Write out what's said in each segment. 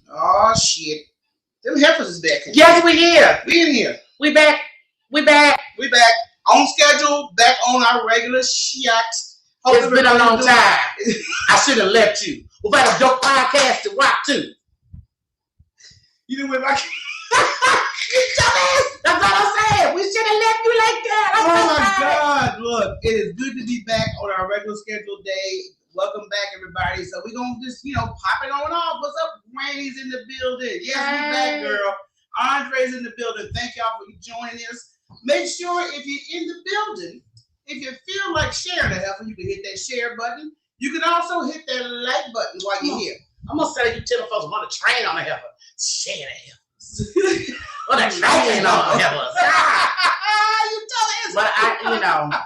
Oh shit. Them heifers is back. Yes, we here. We in here. We back. We back. We back on schedule. Back on our regular shit. It's been a long time. I should have left you. We've had a dope podcast to watch too. You know what my That's all I'm saying. We should have left you like that. Oh my God. Look, it is good to be back on our regular scheduled day. Welcome back, everybody. So we're going to just, pop it on off. What's up? Granny's in the building. Yes, we back, girl. Andre's in the building. Thank y'all for joining us. Make sure if you're in the building, if you feel like sharing the heifer, you can hit that share button. You can also hit that like button while you're here. I'm going to say you tell folks want to train on the heifer. Share the heifers. Want to train on the heifers. You tell us. But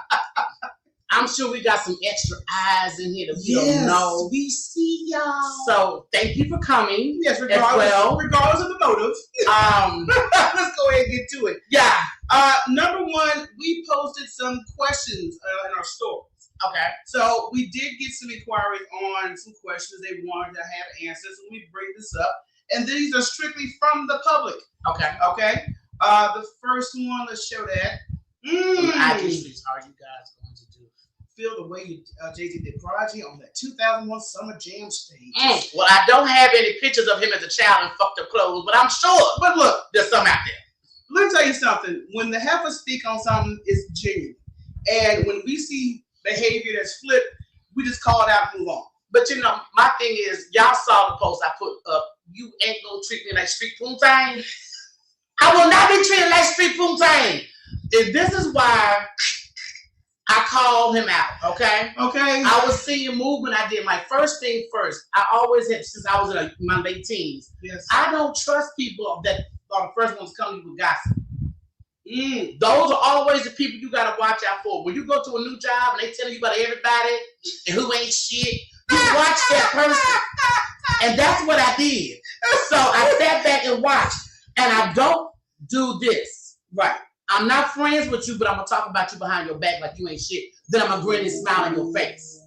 I'm sure we got some extra eyes in here that we don't know. We see y'all. So thank you for coming. Yes, regardless of the motive. Let's go ahead and get to it. Yeah. Number one, we posted some questions in our stories. Okay. So we did get some inquiries on some questions they wanted to have answers, and we bring this up. And these are strictly from the public. Okay. Okay. The first one, let's show that. How are you guys going to do? Feel the way you Jay-Z did Prodigy on that 2001 Summer Jam stage. Well, I don't have any pictures of him as a child in fucked up clothes, but I'm sure. But look, there's some out there. Let me tell you something. When the heifers speak on something, it's genuine. And when we see behavior that's flipped, we just call it out and move on. But my thing is, y'all saw the post I put up. You ain't gonna treat me like street poontang. I will not be treated like street poontang. And this is why I called him out, okay? Okay. I was seeing movement. I did my first thing first. I always had, since I was in my late teens. Yes. I don't trust people that are the first ones coming with gossip. Those are always the people you gotta watch out for. When you go to a new job and they telling you about everybody and who ain't shit, you watch that person. And that's what I did. So I sat back and watched. And I don't do this. Right. I'm not friends with you, but I'm gonna talk about you behind your back like you ain't shit. Then I'm gonna grin and smile in your face.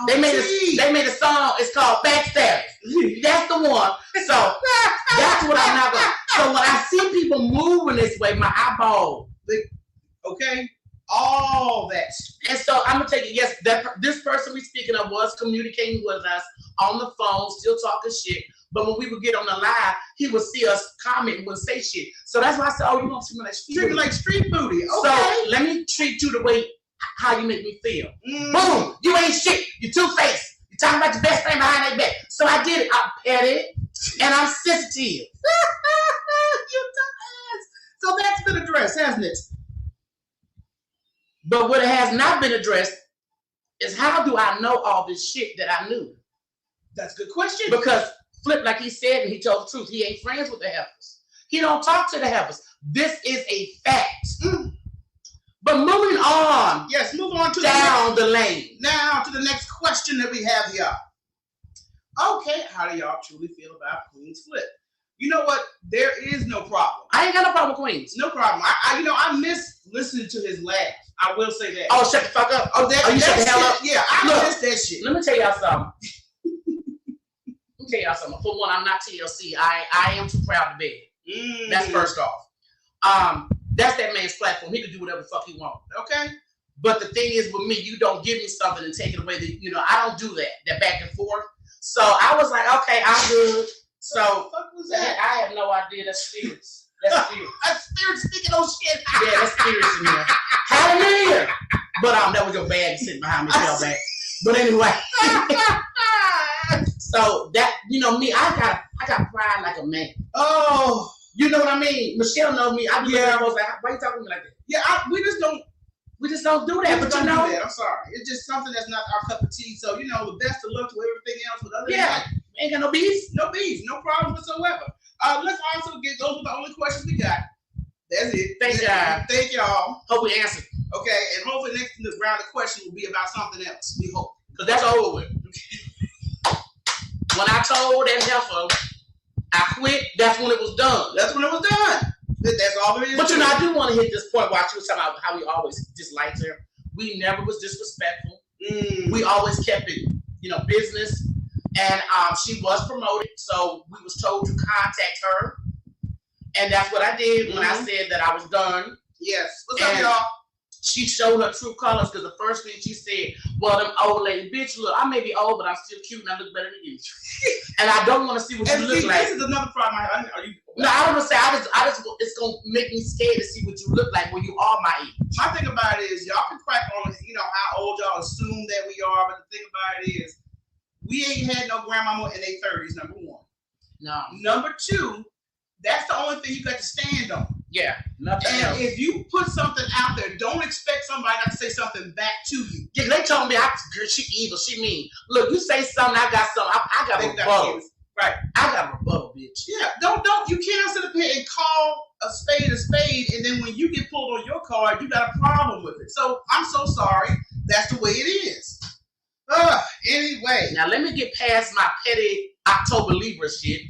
They made a song. It's called Backstabbing. That's the one. So that's what I'm not gonna. So when I see people moving this way, my eyeball. Okay. All that. And so I'm gonna take it. Yes, this person we speaking of was communicating with us on the phone, still talking shit. But when we would get on the live, he would see us comment and wouldn't say shit. So that's why I said, "Oh, you don't treat me like street booty." Like street booty. Okay. So let me treat you the way how you make me feel. Boom! You ain't shit. You two-faced. You talking about your best friend behind their back. So I did it. I petted and I'm sensitive. You dumbass. So that's been addressed, hasn't it? But what has not been addressed is how do I know all this shit that I knew? That's a good question. Because Flip, like he said, and he told the truth, he ain't friends with the heifers. He don't talk to the heifers. This is a fact. But moving on. Yes, move on to down the lane. Now to the next question that we have here. Okay, how do y'all truly feel about Queen's Flip? You know what? There is no problem. I ain't got no problem with Queens. No problem. I miss listening to his laugh. I will say that. Oh, shut the fuck up. Oh, you shut the hell up? Yeah, I miss that shit. Let me tell y'all something. For one, I'm not TLC. I am too proud to beg. That's first off. That's that man's platform. He can do whatever the fuck he wants. Okay. But the thing is, with me, you don't give me something and take it away. That I don't do that back and forth. So I was like, okay, I'm good. So what the fuck was that? I have no idea. That's spirits. That's spirits. That's spirits speaking on shit. Yeah, that's spirits in there. Hallelujah. But that was your bag sitting behind me, fell back. But anyway. So that me, I got pride like a man. Oh, you know what I mean? Michelle knows me. I was like, why you talking to me like that? Yeah, we just don't do that. But I'm sorry. It's just something that's not our cup of tea. So the best of luck to everything else. With other ain't got no beef. No beef, no problem whatsoever. Let's also those are the only questions we got. That's it. Thank y'all. Hope we answered. Okay, and hopefully next round of questions will be about something else. We hope. Because that's over with. When I told that heifer I quit, that's when it was done. That's when it was done. That's all there is. But I do want to hit this point while she was talking about how we always disliked her. We never was disrespectful. We always kept it, business. And she was promoted, so we was told to contact her. And that's what I did when I said that I was done. Yes. What's up, y'all? She showed her true colors because the first thing she said, well, them old lady, bitch, look, I may be old, but I'm still cute and I look better than you. And I don't want to see what you look like. This is another problem. No, I don't want to say, I just, it's going to make me scared to see what you look like when you are my age. My thing about it is, y'all can crack on, how old y'all assume that we are, but the thing about it is, we ain't had no grandmama in their 30s, number one. No. Number two, that's the only thing you got to stand on. Yeah, nothing else. If you put something out there, don't expect somebody not to say something back to you. Yeah, they told me, she evil, she mean. Look, you say something, I got something. I got a rebuttal. Right. I got a rebuttal, bitch. Yeah, you can't sit up here and call a spade, and then when you get pulled on your card, you got a problem with it. So, I'm so sorry. That's the way it is. Anyway. Now, let me get past my petty October Libra shit.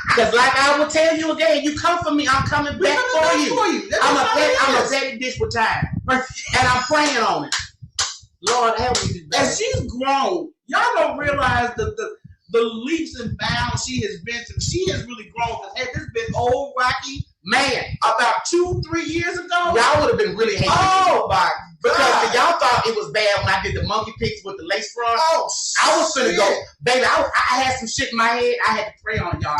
Because like I will tell you again, you come for me, I'm coming back for you. I'm a petty bitch with time. And I'm praying on it. Lord, help me do that. And she's grown. Y'all don't realize the leaps and bounds she has been through. She has really grown. Had this been old Rocky, man, about 2-3 years ago, y'all would have been really hating. Oh my God. Because y'all thought it was bad when I did the monkey pics with the lace front. Oh, I was finna go, baby. I had some shit in my head. I had to pray on y'all.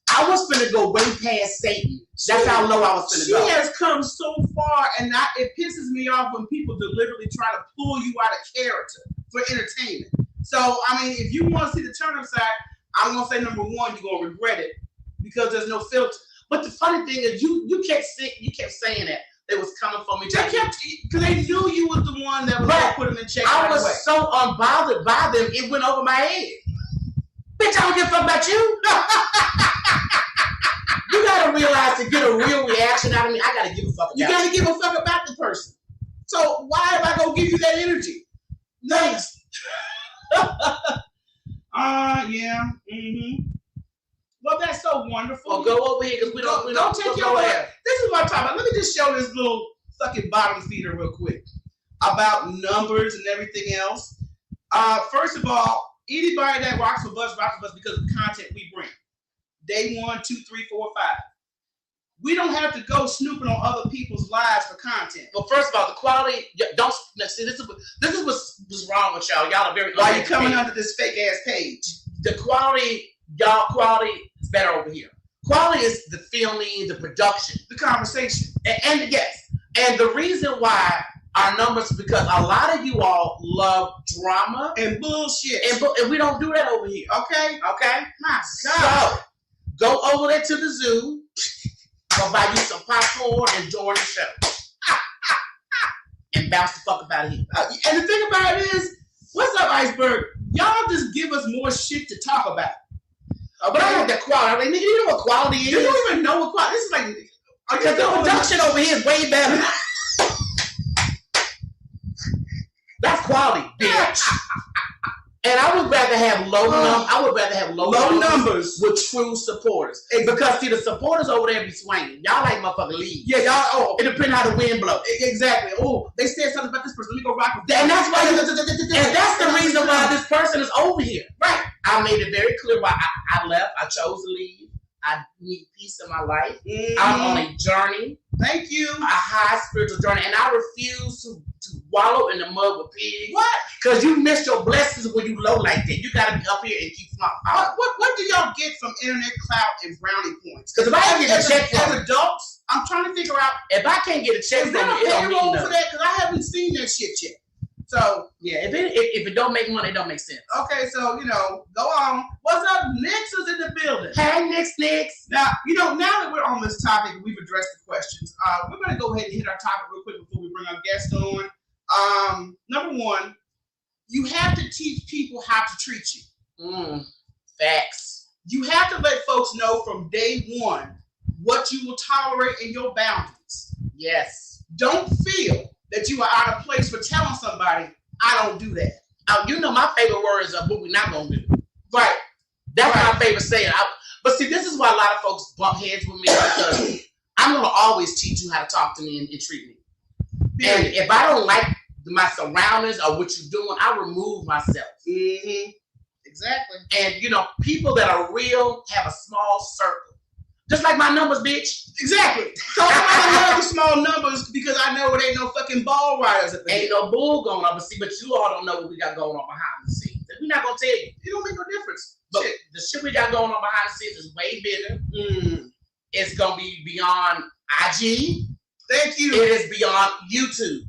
I was finna go way past Satan. That's how low I was finna go. She has come so far, and it pisses me off when people deliberately try to pull you out of character for entertainment. So, I mean, if you want to see the turn up side, I'm gonna say number one, you're gonna regret it because there's no filter. But the funny thing is, you kept saying that. They was coming for me. Because they knew you was the one that was going to put them in check. I was so unbothered by them, it went over my head. Bitch, I don't give a fuck about you. You got to realize to get a real reaction out of me, I got to give a fuck about you. You got to give a fuck about the person. So why am I going to give you that energy? Thanks. Yeah. Mm-hmm. Well, that's so wonderful. Well, go over here because we don't take your way. This is what I'm talking about. Let me just show this little fucking bottom feeder real quick about numbers and everything else. First of all, anybody that rocks with us because of the content we bring. Day 1, 2, 3, 4, 5. We don't have to go snooping on other people's lives for content. Well, first of all, the quality. Don't see. This is what's wrong with y'all. Y'all are very. Why are you coming under this fake ass page? The quality, y'all. Quality is better over here. Quality is the filming, the production, the conversation, and yes, and the reason why our numbers because a lot of you all love drama and bullshit, and we don't do that over here. Okay. My God. So go over there to the zoo. Go buy you some popcorn and join the show. And bounce the fuck up out of here. And the thing about it is, what's up, Iceberg? Y'all just give us more shit to talk about. But I have the quality. I mean, you know what quality is? You don't even know what quality is. This is like, because the production over here is way better. That's quality, bitch. And I would rather have low numbers with true supporters. Because see, the supporters over there be swinging. Y'all like motherfucking leave. Yeah, y'all. It depends how the wind blows. Exactly. Oh, they said something about this person. Let me go rock with that. And that's why. And that's the reason why this person is over here. Right. I made it very clear why I left. I chose to leave. I need peace in my life. Mm-hmm. I'm on a journey. Thank you. A high spiritual journey, and I refuse to wallow in the mud with pigs. What? Because you missed your blessings when you low like that. You got to be up here and keep smoking. What do y'all get from internet clout and brownie points? Because if I can't get a check from adults, I'm trying to figure out if I can't get a check from it, it don't mean nothing. For that because I haven't seen that shit yet. So yeah, if it don't make money, it don't make sense. Okay, so go on. What's up? Nix is in the building. Hey, Nix. Now now that we're on this topic, we've addressed the questions. We're gonna go ahead and hit our topic real quick before we bring our guest on. Number one, you have to teach people how to treat you. Facts. You have to let folks know from day one what you will tolerate and your boundaries. Yes. Don't feel that you are out of place for telling somebody, I don't do that. My favorite words are what we're not going to do. Right. That's my favorite saying. But see, this is why a lot of folks bump heads with me because I'm going to always teach you how to talk to me and treat me. And if I don't like my surroundings or what you're doing, I remove myself. Mm-hmm. Exactly. And people that are real have a small circle. Just like my numbers, bitch. Exactly. So I love the small numbers because I know it ain't no fucking ball riders at the Ain't no bull going on, but you all don't know what we got going on behind the scenes. We're not gonna tell you. It don't make no difference. But the shit we got going on behind the scenes is way bigger. Mm. It's gonna be beyond IG. Thank you. It is beyond YouTube.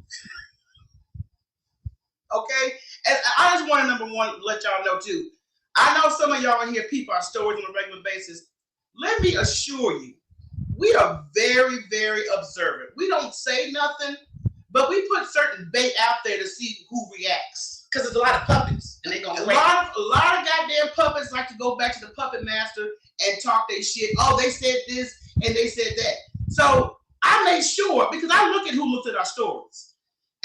Okay? And I just want to, number one, let y'all know too. I know some of y'all in here peep our stories on a regular basis. Let me assure you, we are very, very observant. We don't say nothing, but we put certain bait out there to see who reacts. Because there's a lot of puppets, and they gonna a lot of goddamn puppets like to go back to the puppet master and talk their shit. Oh, they said this and they said that. So I made sure, because I look at who looks at our stories,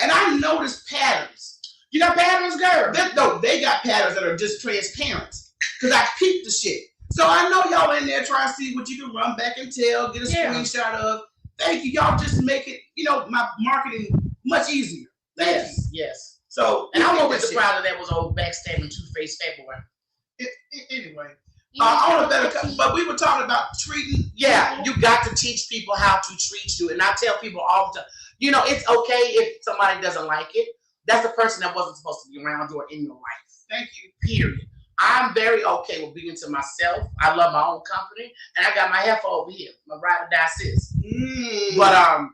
and I notice patterns. You got patterns, girl? They got patterns that are just transparent. Because I peeped the shit. So I know y'all in there trying to see what you can run back and tell, get a screenshot of. Thank you. Y'all just make it, my marketing much easier. Thank you. Yes. So, and I won't be surprised that was old backstabbing two-faced February. Anyway. On a better, but we were talking about treating. Yeah, you got to teach people how to treat you. And I tell people all the time, it's okay if somebody doesn't like it. That's a person that wasn't supposed to be around you or in your life. Thank you. Period. I'm very okay with being to myself. I love my own company, and I got my heifer over here, my ride or die sis. But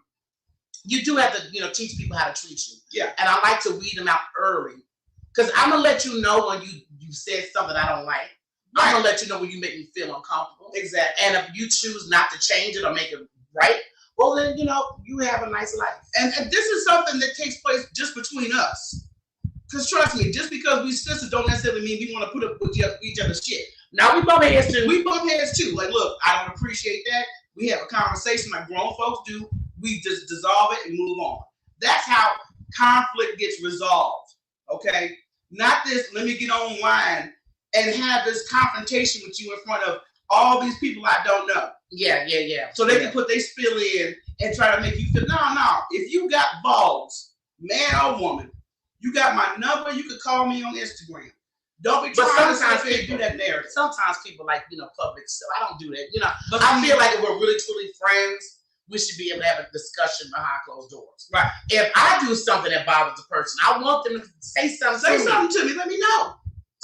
you do have to, teach people how to treat you. Yeah. And I like to weed them out early, because I'm gonna let you know when you said something I don't like. Right. I'm gonna let you know when you make me feel uncomfortable. Exactly. And if you choose not to change it or make it right, well then you have a nice life. And this is something that takes place just between us. Because trust me, just because we sisters don't necessarily mean we want to put up with each other's shit. Now we bump heads too. We bump heads too. Like, look, I don't appreciate that. We have a conversation like grown folks do. We just dissolve it and move on. That's how conflict gets resolved. Okay? Not this, let me get online and have this confrontation with you in front of all these people I don't know. Yeah. So they can put their spill in and try to make you feel, no. If you got balls, man or woman, you got my number. You could call me on Instagram. Don't be trying to do that narrative. Sometimes people like, public stuff. I don't do that. But I feel like if we're really, truly friends, we should be able to have a discussion behind closed doors. Right. If I do something that bothers the person, I want them to say something to me. Let me know.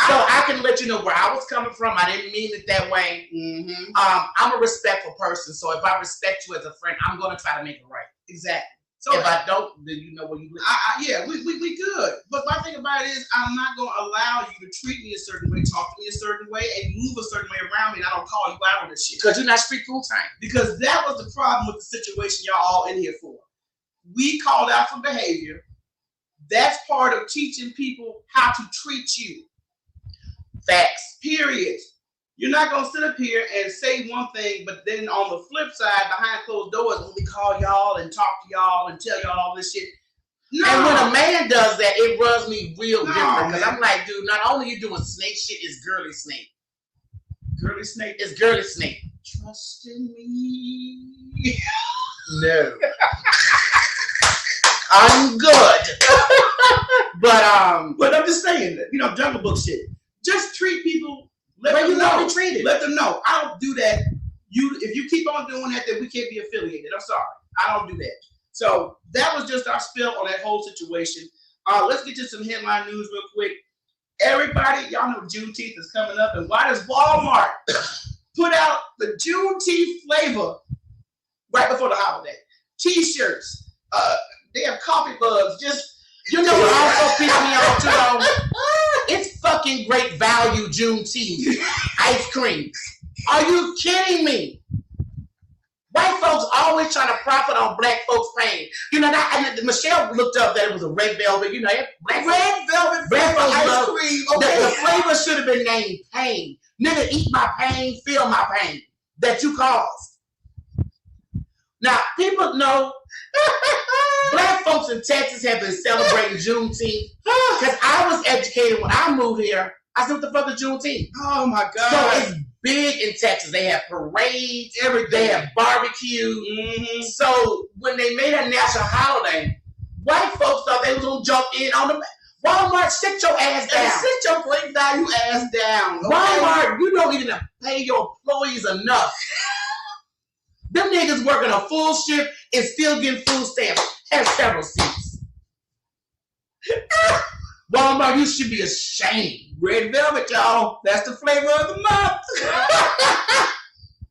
So I can let you know where I was coming from. I didn't mean it that way. Mm-hmm. I'm a respectful person. So if I respect you as a friend, I'm going to try to make it right. Exactly. So if I don't, then you know where you live. We good. But my thing about it is, I'm not going to allow you to treat me a certain way, talk to me a certain way, and move a certain way around me, and I don't call you out on this shit. Because you're not street full time. Because that was the problem with the situation y'all all in here for. We called out for behavior. That's part of teaching people how to treat you. Facts. Period. You're not going to sit up here and say one thing, but then on the flip side, behind closed doors, when we call y'all and talk to y'all and tell y'all all this shit. No. And when a man does that, it rubs me real different. Because I'm like, dude, not only you doing snake shit, it's girly snake. Girly snake? It's girly snake. Trust in me. No. I'm good. But I'm just saying, Jungle Book shit. Just treat people. Let them know. I don't do that. If you keep on doing that, then we can't be affiliated. I'm sorry. I don't do that. So that was just our spill on that whole situation. Let's get to some headline news real quick. Everybody, y'all know Juneteenth is coming up, and why does Walmart put out the Juneteenth flavor right before the holiday? T-shirts, they have coffee mugs. What also pissed me off too? It's fucking great value Juneteenth ice cream. Are you kidding me? White folks always trying to profit on black folks' pain. Michelle looked up that it was a red velvet. Black velvet ice cream. Okay. The flavor should have been named pain. Nigga, eat my pain, feel my pain that you caused. Now, people know black folks in Texas have been celebrating Juneteenth because I was educated when I moved here. I said, what the fuck is Juneteenth? Oh my God. So it's big in Texas. They have parades, everything. They have barbecue. Mm-hmm. So when they made a national holiday, White folks thought they was gonna jump in on the Walmart. Sit your ass down. Sit your great value ass down. Okay? Walmart, you don't even pay your employees enough. Them niggas working a full shift and still getting food stamps. Have several seats. Walmart, you should be ashamed. Red velvet, y'all. That's the flavor of the month.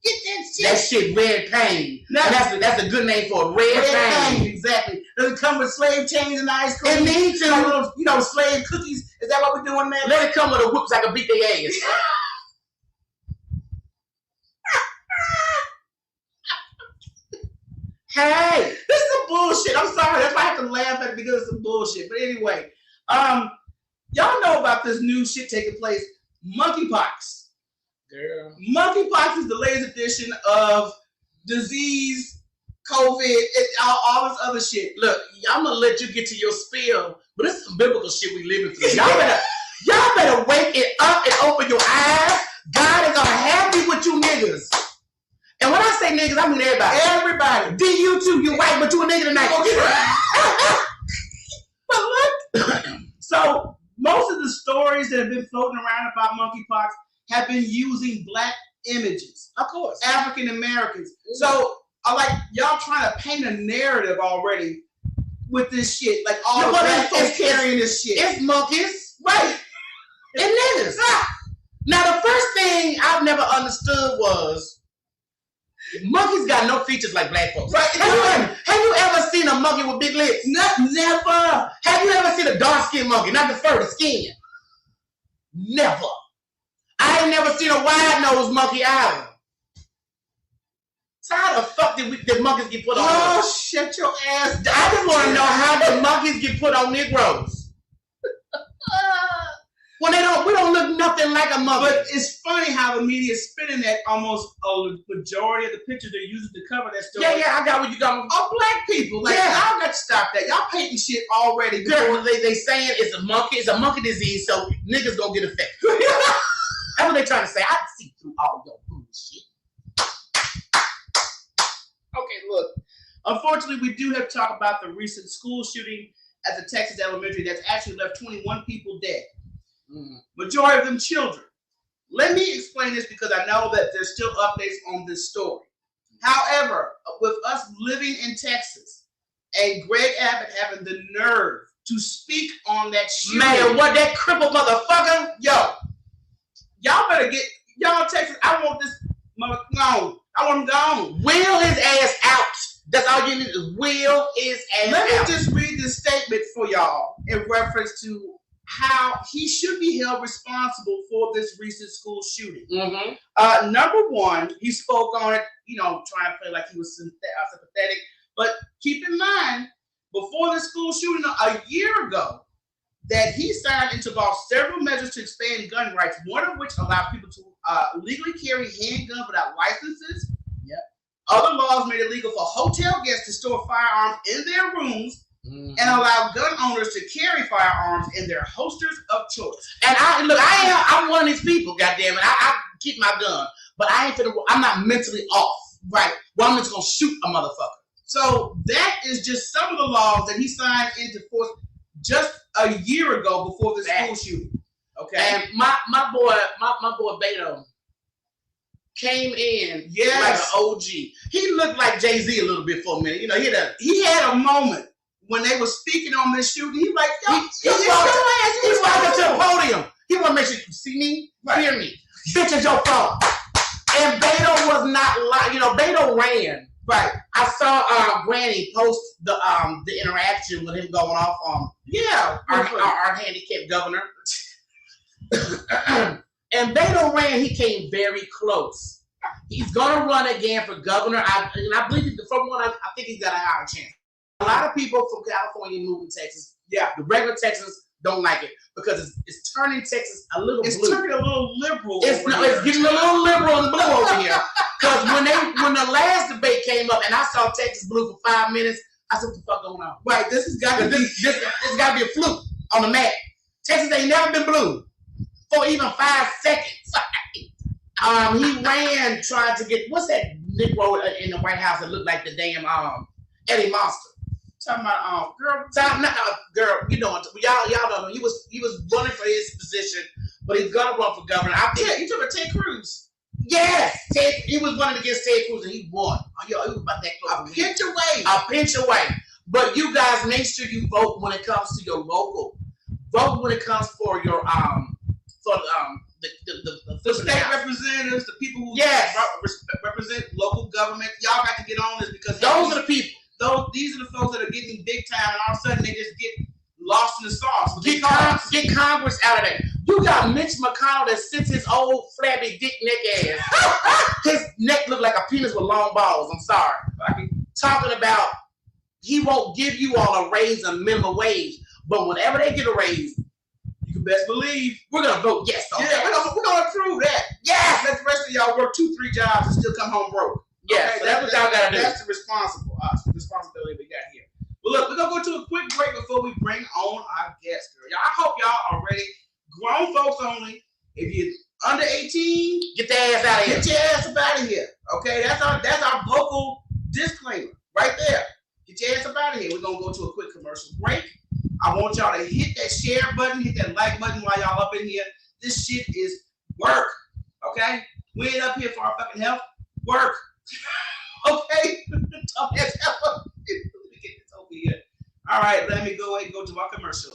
Get that shit. That shit red pain. That's a good name for a red pain. Exactly. Does it come with slave chains and ice cream? It needs to. Like little, slave cookies. Is that what we're doing, man? Let it come with a whoop so I can beat their ass. Hey, this is some bullshit. I'm sorry. That's why I have to laugh at it because it's some bullshit. But anyway, y'all know about this new shit taking place, monkeypox. Girl. Monkeypox is the latest edition of disease, COVID, and all this other shit. Look, I'm gonna let you get to your spiel, but this is some biblical shit we living through. Y'all better wake it up and open your eyes. God is unhappy with you niggas. And when I say niggas, I mean everybody. Everybody. D you too, you white, but you a nigga tonight. But look, so most of the stories that have been floating around about monkeypox have been using black images. Of course. African Americans. So y'all trying to paint a narrative already with this shit. Like all black folks carrying this shit. It's monkeys. Right. And niggas. Now the first thing I've never understood was monkeys got no features like black folks. Right. Have you ever seen a monkey with big lips? Never. Have you ever seen a dark-skinned monkey? Not the fur, the skin. Never. I ain't never seen a wide-nosed monkey either. So how the fuck did monkeys get put on? Oh, shut your ass down. I just want to know how the monkeys get put on Negroes. When we don't look nothing like a monkey. But it's funny how the media is spinning that almost a majority of the pictures they're using to cover that story. Yeah, I got what you got. Are black people. Like, y'all got to stop that. Y'all painting shit already. Girl, they saying it's a monkey disease, so niggas gonna get affected. That's what they trying to say. I see through all your bullshit. Okay, look. Unfortunately, we do have to talk about the recent school shooting at the Texas elementary that's actually left 21 people dead. Majority of them children. Let me explain this because I know that there's still updates on this story. However, with us living in Texas and Greg Abbott having the nerve to speak on that shooting. Man, what that crippled motherfucker? Yo, y'all better get, y'all Texas, I want this mother gone. I want him gone. Wheel his ass out. That's all you need is wheel his ass out. Let me just read this statement for y'all in reference to how he should be held responsible for this recent school shooting. Number one, he spoke on it, trying to play like he was sympathetic. But keep in mind, before the school shooting a year ago, that he signed and took off several measures to expand gun rights, one of which allowed people to legally carry handguns without licenses. Other laws made it legal for hotel guests to store firearms in their rooms and allow gun owners to carry firearms in their holsters of choice. And I'm one of these people, goddammit. I keep my gun, but I'm not mentally off. Right. Well, I'm just gonna shoot a motherfucker. So that is just some of the laws that he signed into force just a year ago before the school shooting. Okay. And my boy Beto came in like an OG. He looked like Jay-Z a little bit for a minute. He had a moment when they were speaking on this shooting. He's like, he walked up to the podium. He want to make sure you see me, hear me. Bitch, it's your fault. And Beto was not like, Beto ran. Right. I saw Granny post the interaction with him going off on our handicapped governor. And Beto ran, he came very close. He's gonna run again for governor. I believe from one, I think he's got a higher chance. A lot of people from California moving to Texas. Yeah, the regular Texans don't like it because it's turning Texas a little blue. It's turning a little liberal. It's getting a little liberal and blue over here. Because when the last debate came up and I saw Texas blue for 5 minutes, I said, what the fuck going on? Right, this has got to be this got to be a fluke on the map. Texas ain't never been blue for even 5 seconds. He ran trying to get, what's that Negro in the White House that looked like the damn Eddie Monster? Talking about girl. Girl, you know, y'all don't know. He was running for his position, but he's gonna run for governor. I think You took a Ted Cruz. yes, Ted. He was running against Ted Cruz, and he won. Oh, yo, he was about that close. A pinch away. A pinch away. But you guys, make sure you vote when it comes to your local. Vote when it comes for your for the state representatives, the people who represent local government. Y'all got to get on this because those are the people. These are the folks that are getting big time, and all of a sudden they just get lost in the sauce. Get Congress out of there. You got Mitch McConnell that sits his old flabby dick neck ass. His neck look like a penis with long balls. I'm sorry. Talking about he won't give you all a raise and minimum wage, but whenever they get a raise, you can best believe we're gonna vote yes on that. We're gonna approve that. Yes. Let the rest of y'all work 2-3 jobs and still come home broke. Yes, okay, that's what y'all gotta do. That's the responsibility we got here. Well, look, we're gonna go to a quick break before we bring on our guest, girl. Y'all, I hope y'all are ready. Grown folks only. If you're under 18, get your ass out of here. Get your ass up out of here. Okay, that's our vocal disclaimer right there. Get your ass up out of here. We're gonna go to a quick commercial break. I want y'all to hit that share button, hit that like button while y'all up in here. This shit is work. Okay? We ain't up here for our fucking health. Work. Okay? Tough as hell. Let me get this over here. All right, let me go ahead and go to our commercial.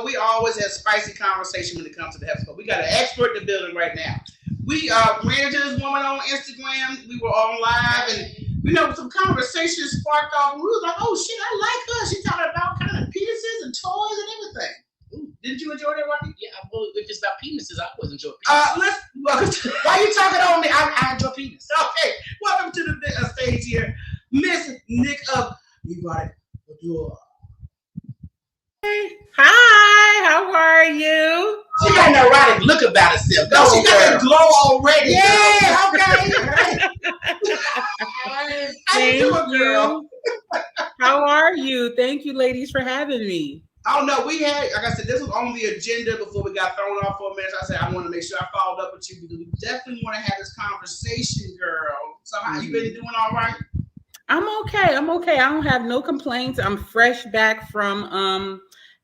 We always have spicy conversation when it comes to the health. We got an expert in the building right now. We ran into this woman on Instagram. We were on live, and some conversations sparked off. And we was like, "Oh shit, I like her." She talking about kind of penises and toys and everything. Ooh, didn't you enjoy that, Rocky? Yeah, well, if it's about penises, I always enjoy penises. Why you talking on me? I enjoy penis. Okay, welcome to the stage here, Miss Nick of Erotic Boudoir. Hi, how are you? She got an erotic look about herself. No, she got a glow already. Yeah, okay. Thank you. How are you? Thank you, ladies, for having me. I don't know. We had, like I said, this was on the agenda before we got thrown off for a minute. So I said I want to make sure I followed up with you because we definitely want to have this conversation, girl. So how you been doing? All right? I'm okay. I don't have no complaints. I'm fresh back from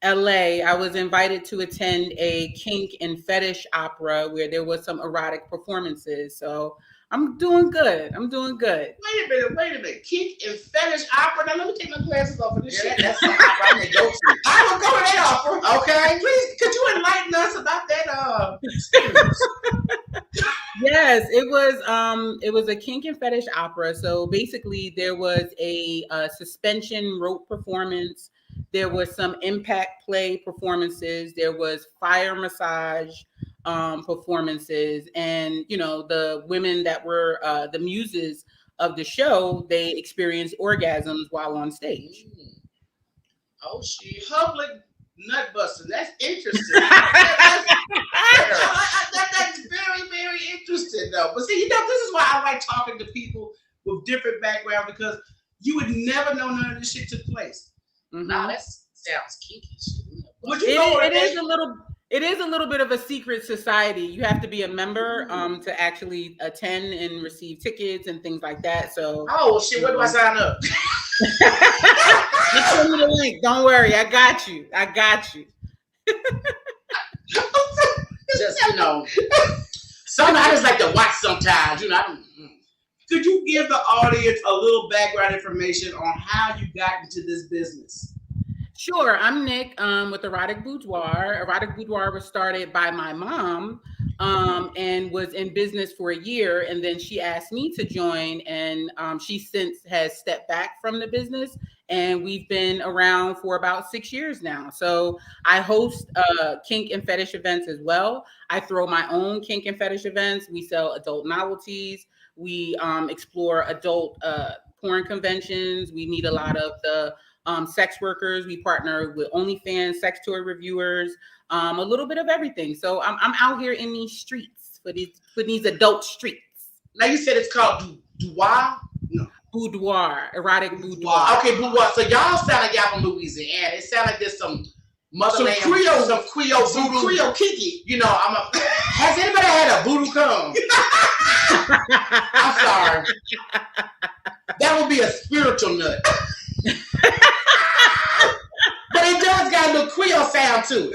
LA. I was invited to attend a kink and fetish opera where there was some erotic performances. So I'm doing good. Wait a minute. Kink and fetish opera. Now let me take my glasses off of this shit. That's the opera I'm gonna go to. I will go to that opera. Okay. Please, could you enlighten us about that experience? Yes, it was a kink and fetish opera. So basically there was a suspension rope performance. There was some impact play performances. There was fire massage performances, and the women that were the muses of the show, they experienced orgasms while on stage. Oh shit! Public nut busting. That's interesting. That's very, very interesting, though. But see, this is why I like talking to people with different backgrounds because you would never know none of this shit took place. Mm-hmm. Nah, that sounds kinky shit. It is a little bit of a secret society. You have to be a member to actually attend and receive tickets and things like that. So shit, where do I sign up? Just send me the link. Don't worry, I got you. Just something I just like to watch sometimes. Could you give the audience a little background information on how you got into this business? Sure. I'm Nick with Erotic Boudoir. Erotic Boudoir was started by my mom and was in business for a year. And then she asked me to join, and she since has stepped back from the business. And we've been around for about 6 years now. So I host kink and fetish events as well. I throw my own kink and fetish events. We sell adult novelties. We explore adult porn conventions. We meet a lot of the sex workers. We partner with OnlyFans, sex toy reviewers, a little bit of everything. So I'm out here in these streets for these adult streets. Now you said it's called Boudoir? No. Boudoir, Erotic Boudoir. Okay, Boudoir. So y'all sound like y'all from Louisiana. It sounds like there's some motherland, some Creole kinky. You know, has anybody had a voodoo come? I'm sorry. That would be a spiritual nut. But it does got a little Creole sound too.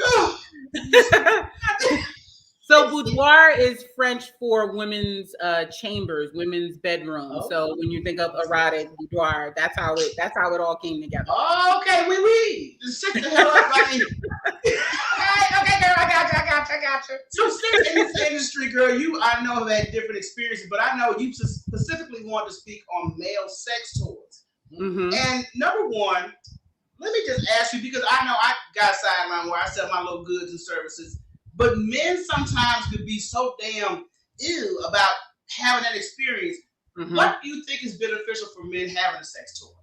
So boudoir is French for women's chambers, women's bedrooms. Oh. So when you think of erotic boudoir, that's how it all came together. Okay, we. Just shut the hell up right here. Okay, girl, I got you. So since in this industry, girl, I know have had different experiences, but I know you specifically want to speak on male sex toys. Mm-hmm. And number one, let me just ask you, because I know I got a sideline where I sell my little goods and services. But men sometimes could be so damn ill about having that experience. Mm-hmm. What do you think is beneficial for men having a sex toy?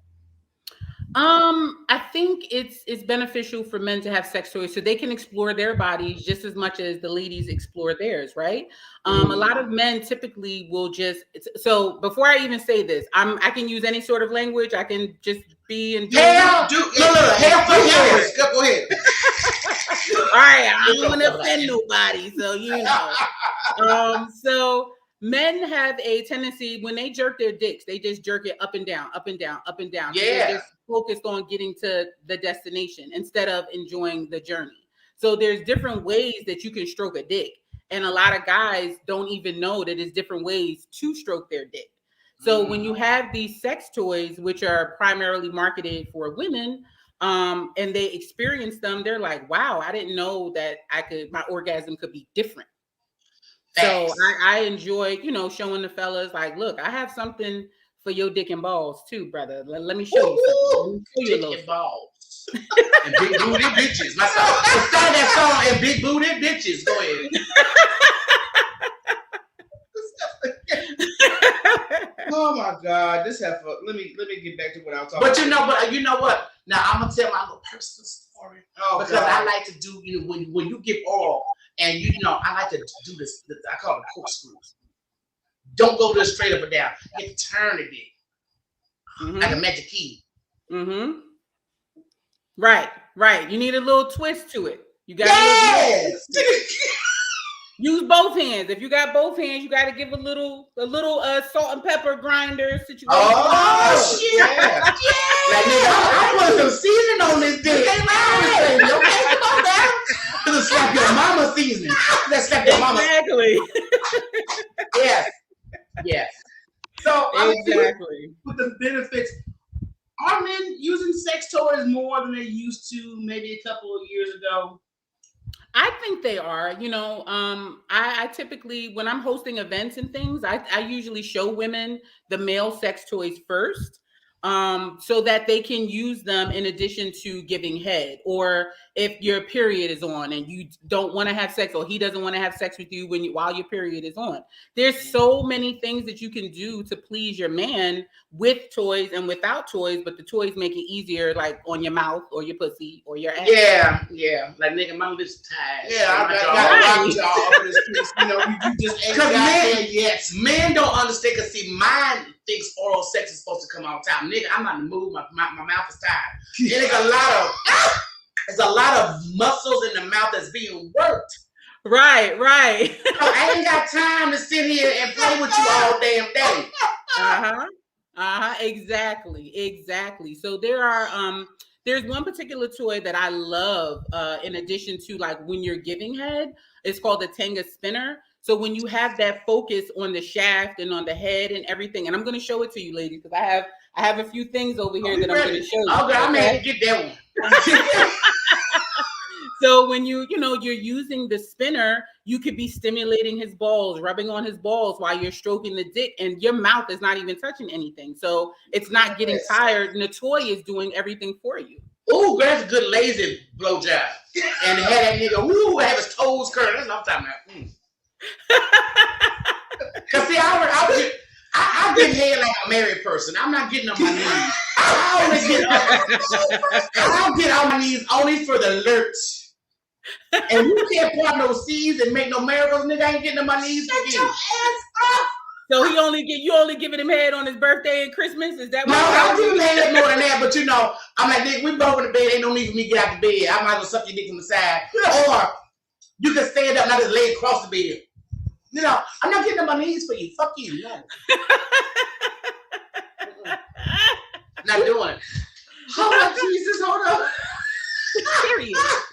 I think it's beneficial for men to have sex toys so they can explore their bodies just as much as the ladies explore theirs, right? A lot of men typically will just. So before I even say this, I can use any sort of language. I can just be and do. Hell, go ahead. All right, I don't want to offend nobody, so you know. So men have a tendency when they jerk their dicks, they just jerk it up and down, up and down, up and down. Yeah. They're just focused on getting to the destination instead of enjoying the journey. So there's different ways that you can stroke a dick, and a lot of guys don't even know that there's different ways to stroke their dick. So when you have these sex toys, which are primarily marketed for women, and they experience them, they're like, wow, I didn't know that my orgasm could be different. Thanks. So I enjoy, showing the fellas like, look, I have something for your dick and balls too, brother. Let me show you something. Dick and balls. And big booty bitches. Let's start that song, and big booty bitches. Go ahead. Oh my God, this have let me get back to what I was talking about. But you know what? Now I'm gonna tell my little personal story because God. I like to do when you give oral, and I like to do this. I call it corkscrews. Don't go just straight up and down. You have to turn it like a magic key. Mm-hmm. Right. You need a little twist to it. You got use both hands. If you got both hands, you got to give a little salt and pepper grinder situation. Oh shit! Yeah. Like, nigga, I put some seasoning on this dick. Okay, come on now. Let's slap your mama seasoning. Let's slap your mama. Exactly. Yes. So exactly. With the benefits, are men using sex toys more than they used to maybe a couple of years ago? I think they are. I typically, when I'm hosting events and things, I usually show women the male sex toys first, so that they can use them in addition to giving head. Or if your period is on and you don't want to have sex, or he doesn't want to have sex with you while your period is on. There's so many things that you can do to please your man with toys and without toys, but the toys make it easier, like on your mouth or your pussy or your ass. Yeah. Like, nigga, my lips tied. Yeah, I got y'all for this piece. You just ain't got yes. Men don't understand, because see, mine thinks oral sex is supposed to come all the time. Nigga, I'm not in the mood. My mouth is tied. And there's a lot of muscles in the mouth that's being worked. Right. I ain't got time to sit here and play with you all damn day. Exactly. So there's one particular toy that I love, in addition to like when you're giving head. It's called the Tenga spinner. So when you have that focus on the shaft and on the head and everything, and I'm going to show it to you, ladies, because I have a few things over here that I'm going to show you. Okay, I'm going to get that one. So when you're using the spinner, you could be stimulating his balls, rubbing on his balls while you're stroking the dick, and your mouth is not even touching anything. So it's not getting tired, and the toy is doing everything for you. Ooh, that's a good lazy blowjob. And had that nigga, have his toes curled. That's what I'm talking about. Cause see, I get head like a married person. I'm not getting on my knees. I'll get on my knees only for the lurch. And you can't part no seeds and make no miracles, nigga. I ain't getting on my knees. Shut your ass up. So you only giving him head on his birthday and Christmas? Is that what? No, I don't give him head more than that. But I'm like, nigga, we both in the bed. Ain't no need for me to get out the bed. I might as well suck your dick from the side. Or you can stand up and I just lay across the bed. I'm not getting on my knees for you. Fuck you. No. Not doing it. Oh, Jesus, hold up.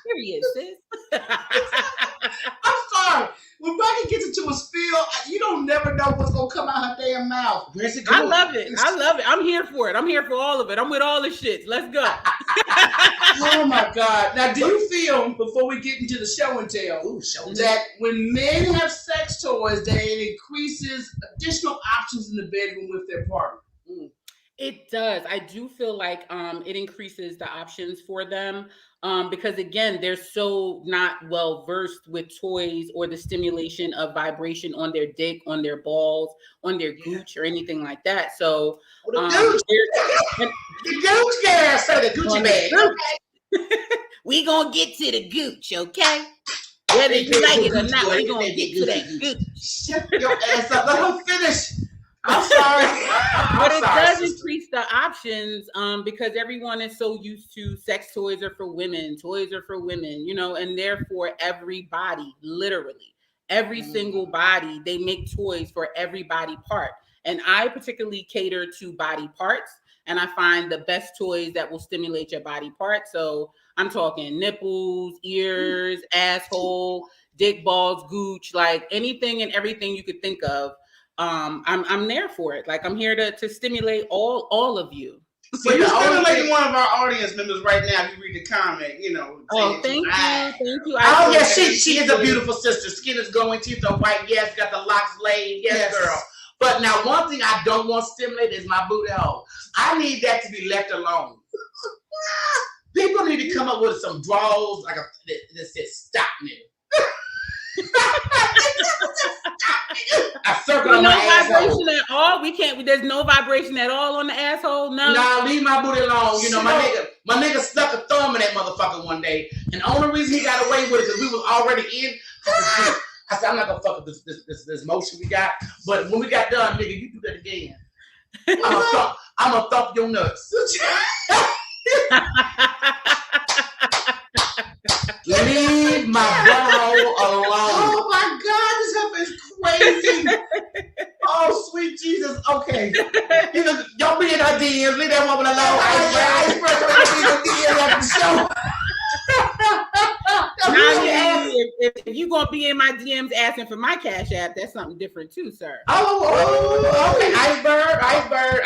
Period, sis. I'm sorry. When Rocky gets into a spill, you don't never know what's gonna come out her damn mouth. Where's it I going? love it. I'm here for it. I'm here for all of it. I'm with all the shit. Let's go. Oh my God. Now, do you feel, before we get into the show and tell, that when men have sex toys, that it increases additional options in the bedroom with their partner? It does. I do feel like it increases the options for them because, again, they're so not well versed with toys or the stimulation of vibration on their dick, on their balls, on their gooch, or anything like that. So the gooch girl, so the Gucci bag. We gonna get to the gooch, okay? Whether you like it or not, we gonna get to that gooch. Shut your ass up. Let her finish. I'm sorry. But it does increase the options because everyone is so used to sex toys are for women, and therefore everybody, literally every single body, they make toys for every body part. And I particularly cater to body parts, and I find the best toys that will stimulate your body part. So I'm talking nipples, ears, asshole, dick, balls, gooch, like anything and everything you could think of. I'm there for it. Like I'm here to stimulate all of you. So you're stimulating one of our audience members right now. If you read the comment, Oh, thank you. Oh yeah, she is a beautiful sister. Skin is glowing, teeth are white. Yes, got the locks laid. Yes, girl. But now one thing I don't want stimulated is my booty hole. I need that to be left alone. People need to come up with some draws like that says "stop me." I circle on my vibration at all. We can't. There's no vibration at all on the asshole. No. Nah, leave my booty alone. My nigga stuck a thumb in that motherfucker one day, and the only reason he got away with it because we was already in. I said, I'm not gonna fuck with this motion we got. But when we got done, nigga, you do that again. I'm gonna thump your nuts. Leave my butthole alone. Oh my God, this heifer is crazy. Oh, sweet Jesus. Okay. Don't be in her DMs. Leave that woman alone. If you're gonna be in my DMs asking for my Cash App, that's something different too, sir. Oh, okay. Iceberg.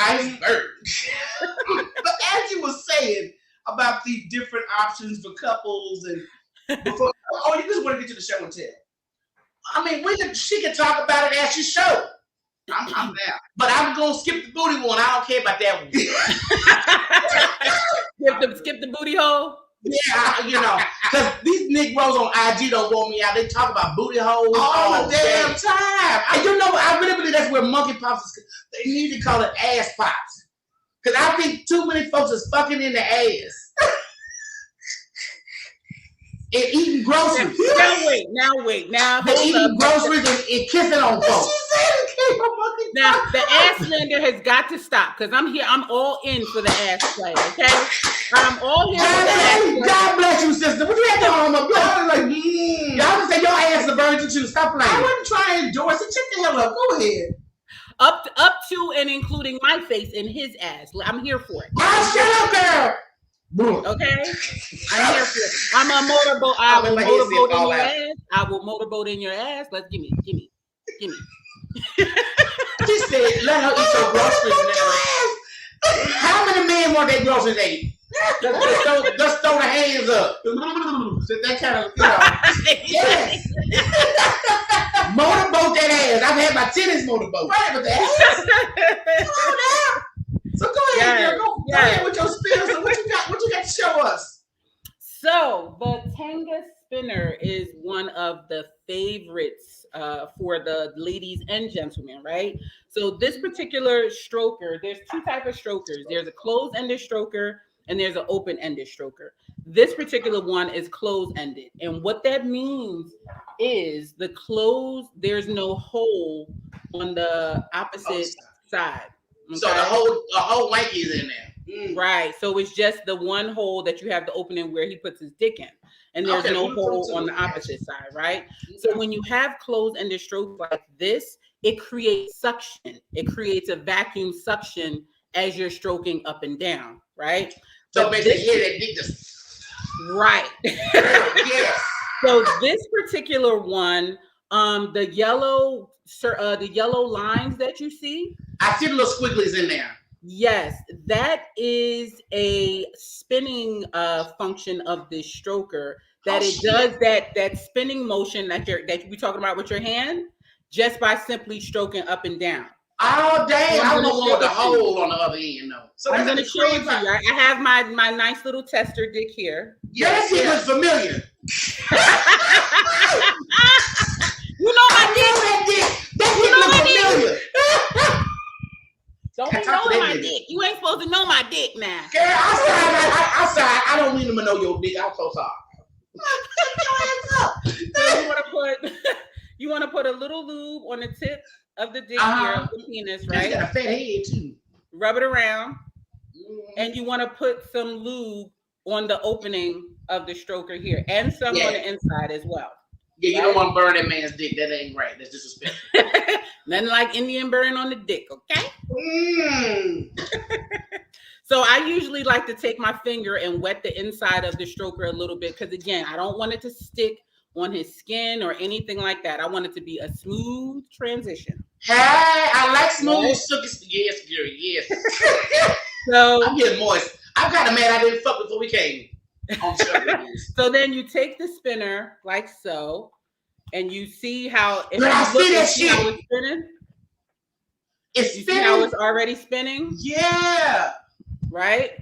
But as you were saying about the different options for couples and before, you just want to get to the show and tell. I mean, she can talk about it as she show. I'm down. But I'm gonna skip the booty one. I don't care about that one. skip the booty hole. Yeah, because these Negroes on IG don't want me out. They talk about booty holes all the damn time. And I really believe that's where monkeypox is. They need to call it ass pops. Because I think too many folks is fucking in the ass. And eating groceries. Now wait. They're eating groceries and kissing on folks. Now the ass slander has got to stop because I'm here. I'm all in for the ass play. Okay, I'm all here. God bless you, sister. What you had to on my blood? Like, y'all would say your ass is a virgin too. Stop playing. I wasn't trying to endorse it. Check the hell up. Go ahead. Up to and including my face in his ass. I'm here for it. Oh, shut up, girl. Okay, I'm here for it. I'm a motorboat. I will motorboat in your ass. I will motorboat in your ass. Let's give me. She said, "Let her eat your groceries." How many men want their groceries ate? Just throw the hands up. That kind of, yes. Motorboat that ass. I've had my tennis motorboat. Right, but the ass. Come on now. So go ahead, girl. Go ahead with your spin. So what you got to show us? So the Tenga spinner is one of the favorites for the ladies and gentlemen, right? So this particular stroker, there's two types of strokers. There's a closed-ended stroker and there's an open-ended stroker. This particular one is closed-ended. And what that means is there's no hole on the opposite side. Okay? So the whole wanky is in there. Right. So it's just the one hole that you have the opening where he puts his dick in. And there's no hole on the opposite side, right? So when you have closed-ended strokes like this, it creates suction. It creates a vacuum suction as you're stroking up and down, right? So basically, that dick just... Right. Yes. So this particular one, the yellow lines that you see, I see the little squigglies in there. Yes, that is a spinning function of this stroker. That does that spinning motion that we talking about with your hand, just by simply stroking up and down. Oh dang! I don't want the hole on the other end though. So I'm gonna show it to you. I have my nice little tester dick here. Yeah, that shit looks familiar. You know my dick. That dick looks familiar. Don't be knowing my dick. You ain't supposed to know my dick now. Girl, outside. I don't need them to know your dick. I'm so sorry. So you want to put a little lube on the tip of the dick here, of the penis, right? It's got a fat head too. Rub it around, and you want to put some lube on the opening of the stroker here, and some on the inside as well. Yeah, you don't want to burn that man's dick. That ain't right. That's disrespectful. Nothing like Indian burn on the dick, okay? So I usually like to take my finger and wet the inside of the stroker a little bit because, again, I don't want it to stick on his skin or anything like that. I want it to be a smooth transition. Hey, I like smooth suckers. Yes, girl, yes. So I'm getting moist. I'm kind of mad I didn't fuck before we came. So then you take the spinner like so, and you see how I see that shit. How it's spinning. It's you spinning. See how it's already spinning. Yeah. Right.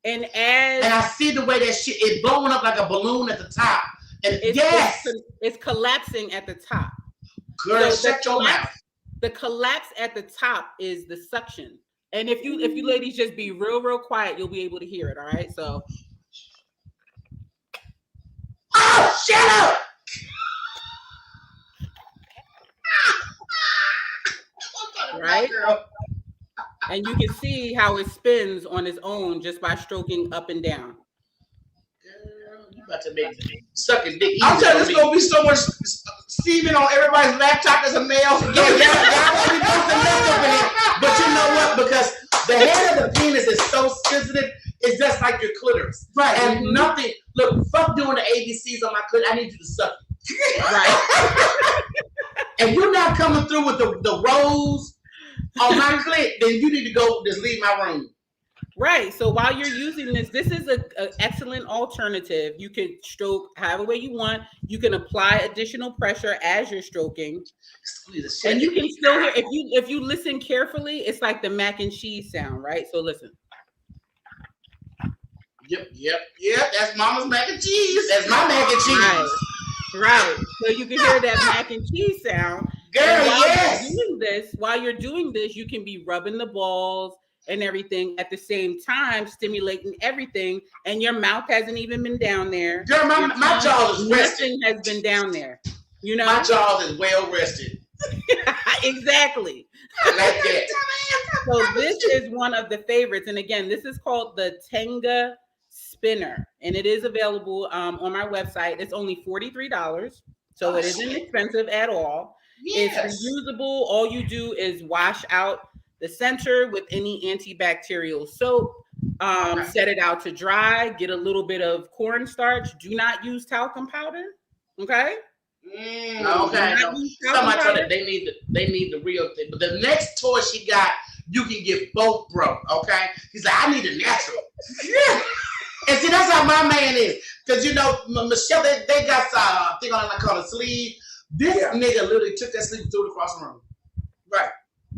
And I see the way that shit is blowing up like a balloon at the top, and it's collapsing at the top. Girl, shut your mouth. The collapse at the top is the suction, and if you ladies just be real quiet, you'll be able to hear it. All right, so. Oh, shut up! Right? And you can see how it spins on its own just by stroking up and down. Girl, you about to make sucking dick. I'm telling you, there's going to be so much semen on everybody's laptop as a male. Yeah, y'all be posting left up in here. But you know what? Because the head of the penis is so sensitive, it's just like your clitoris. Right. And nothing, look, fuck doing the ABCs on my clit. I need you to suck it. Right. And you're not coming through with the rolls on my clit, then you need to go just leave my room. Right. So while you're using this is an excellent alternative. You can stroke however way you want. You can apply additional pressure as you're stroking. And you can still hear, if you listen carefully, it's like the mac and cheese sound, right? So listen. Yep. That's mama's mac and cheese. That's my mac and cheese. Right. So you can hear that mac and cheese sound. Girl, yes. While you're doing this, you can be rubbing the balls and everything at the same time, stimulating everything, and your mouth hasn't even been down there. Girl, my jaw is rested. Nothing has been down there. You know, my jaw is well rested. Exactly. I like that. So this is one of the favorites, and again, this is called the Tenga spinner, and it is available on my website. It's only $43, so it isn't expensive at all. Yes. It's reusable. All you do is wash out the center with any antibacterial soap, set it out to dry, get a little bit of cornstarch. Do not use talcum powder. Okay. Okay. Somebody told that they need the real thing. But the next toy she got, you can get both, bro. Okay. He's like, I need a natural. And see, that's how my man is. Because, you know, Michelle, they got a thing on it called a sleeve. This nigga literally took that sleeve and threw it across the room. Right.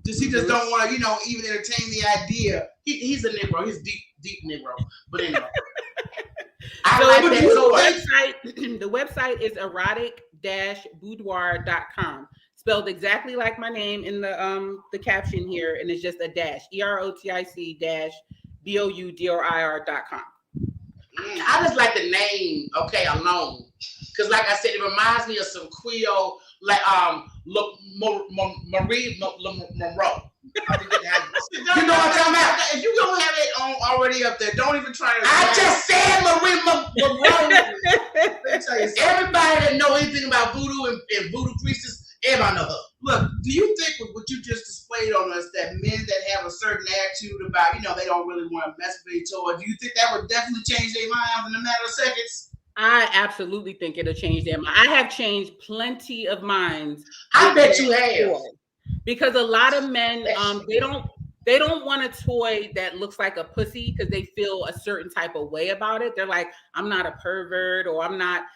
He just don't want to, even entertain the idea. He's a Negro. He's deep Negro. But anyway. The website is erotic-boudoir.com. Spelled exactly like my name in the caption here, and it's just a dash. EROTIC-BOUDOIR.com. I just like the name, alone. Because like I said, it reminds me of some Creole, like Marie Monroe. You know what I'm talking about? If you don't have it on already up there, don't even try to. I just said Marie Monroe. Everybody that know anything about voodoo and voodoo priestess, everybody know her. Look, do you think with what you just displayed on us that men that have a certain attitude about, they don't really want to mess with each other, do you think that would definitely change their minds in a matter of seconds? I absolutely think it'll change their mind. I have changed plenty of minds. I bet you have. Because a lot of men, they don't want a toy that looks like a pussy because they feel a certain type of way about it. They're like, I'm not a pervert, or I'm not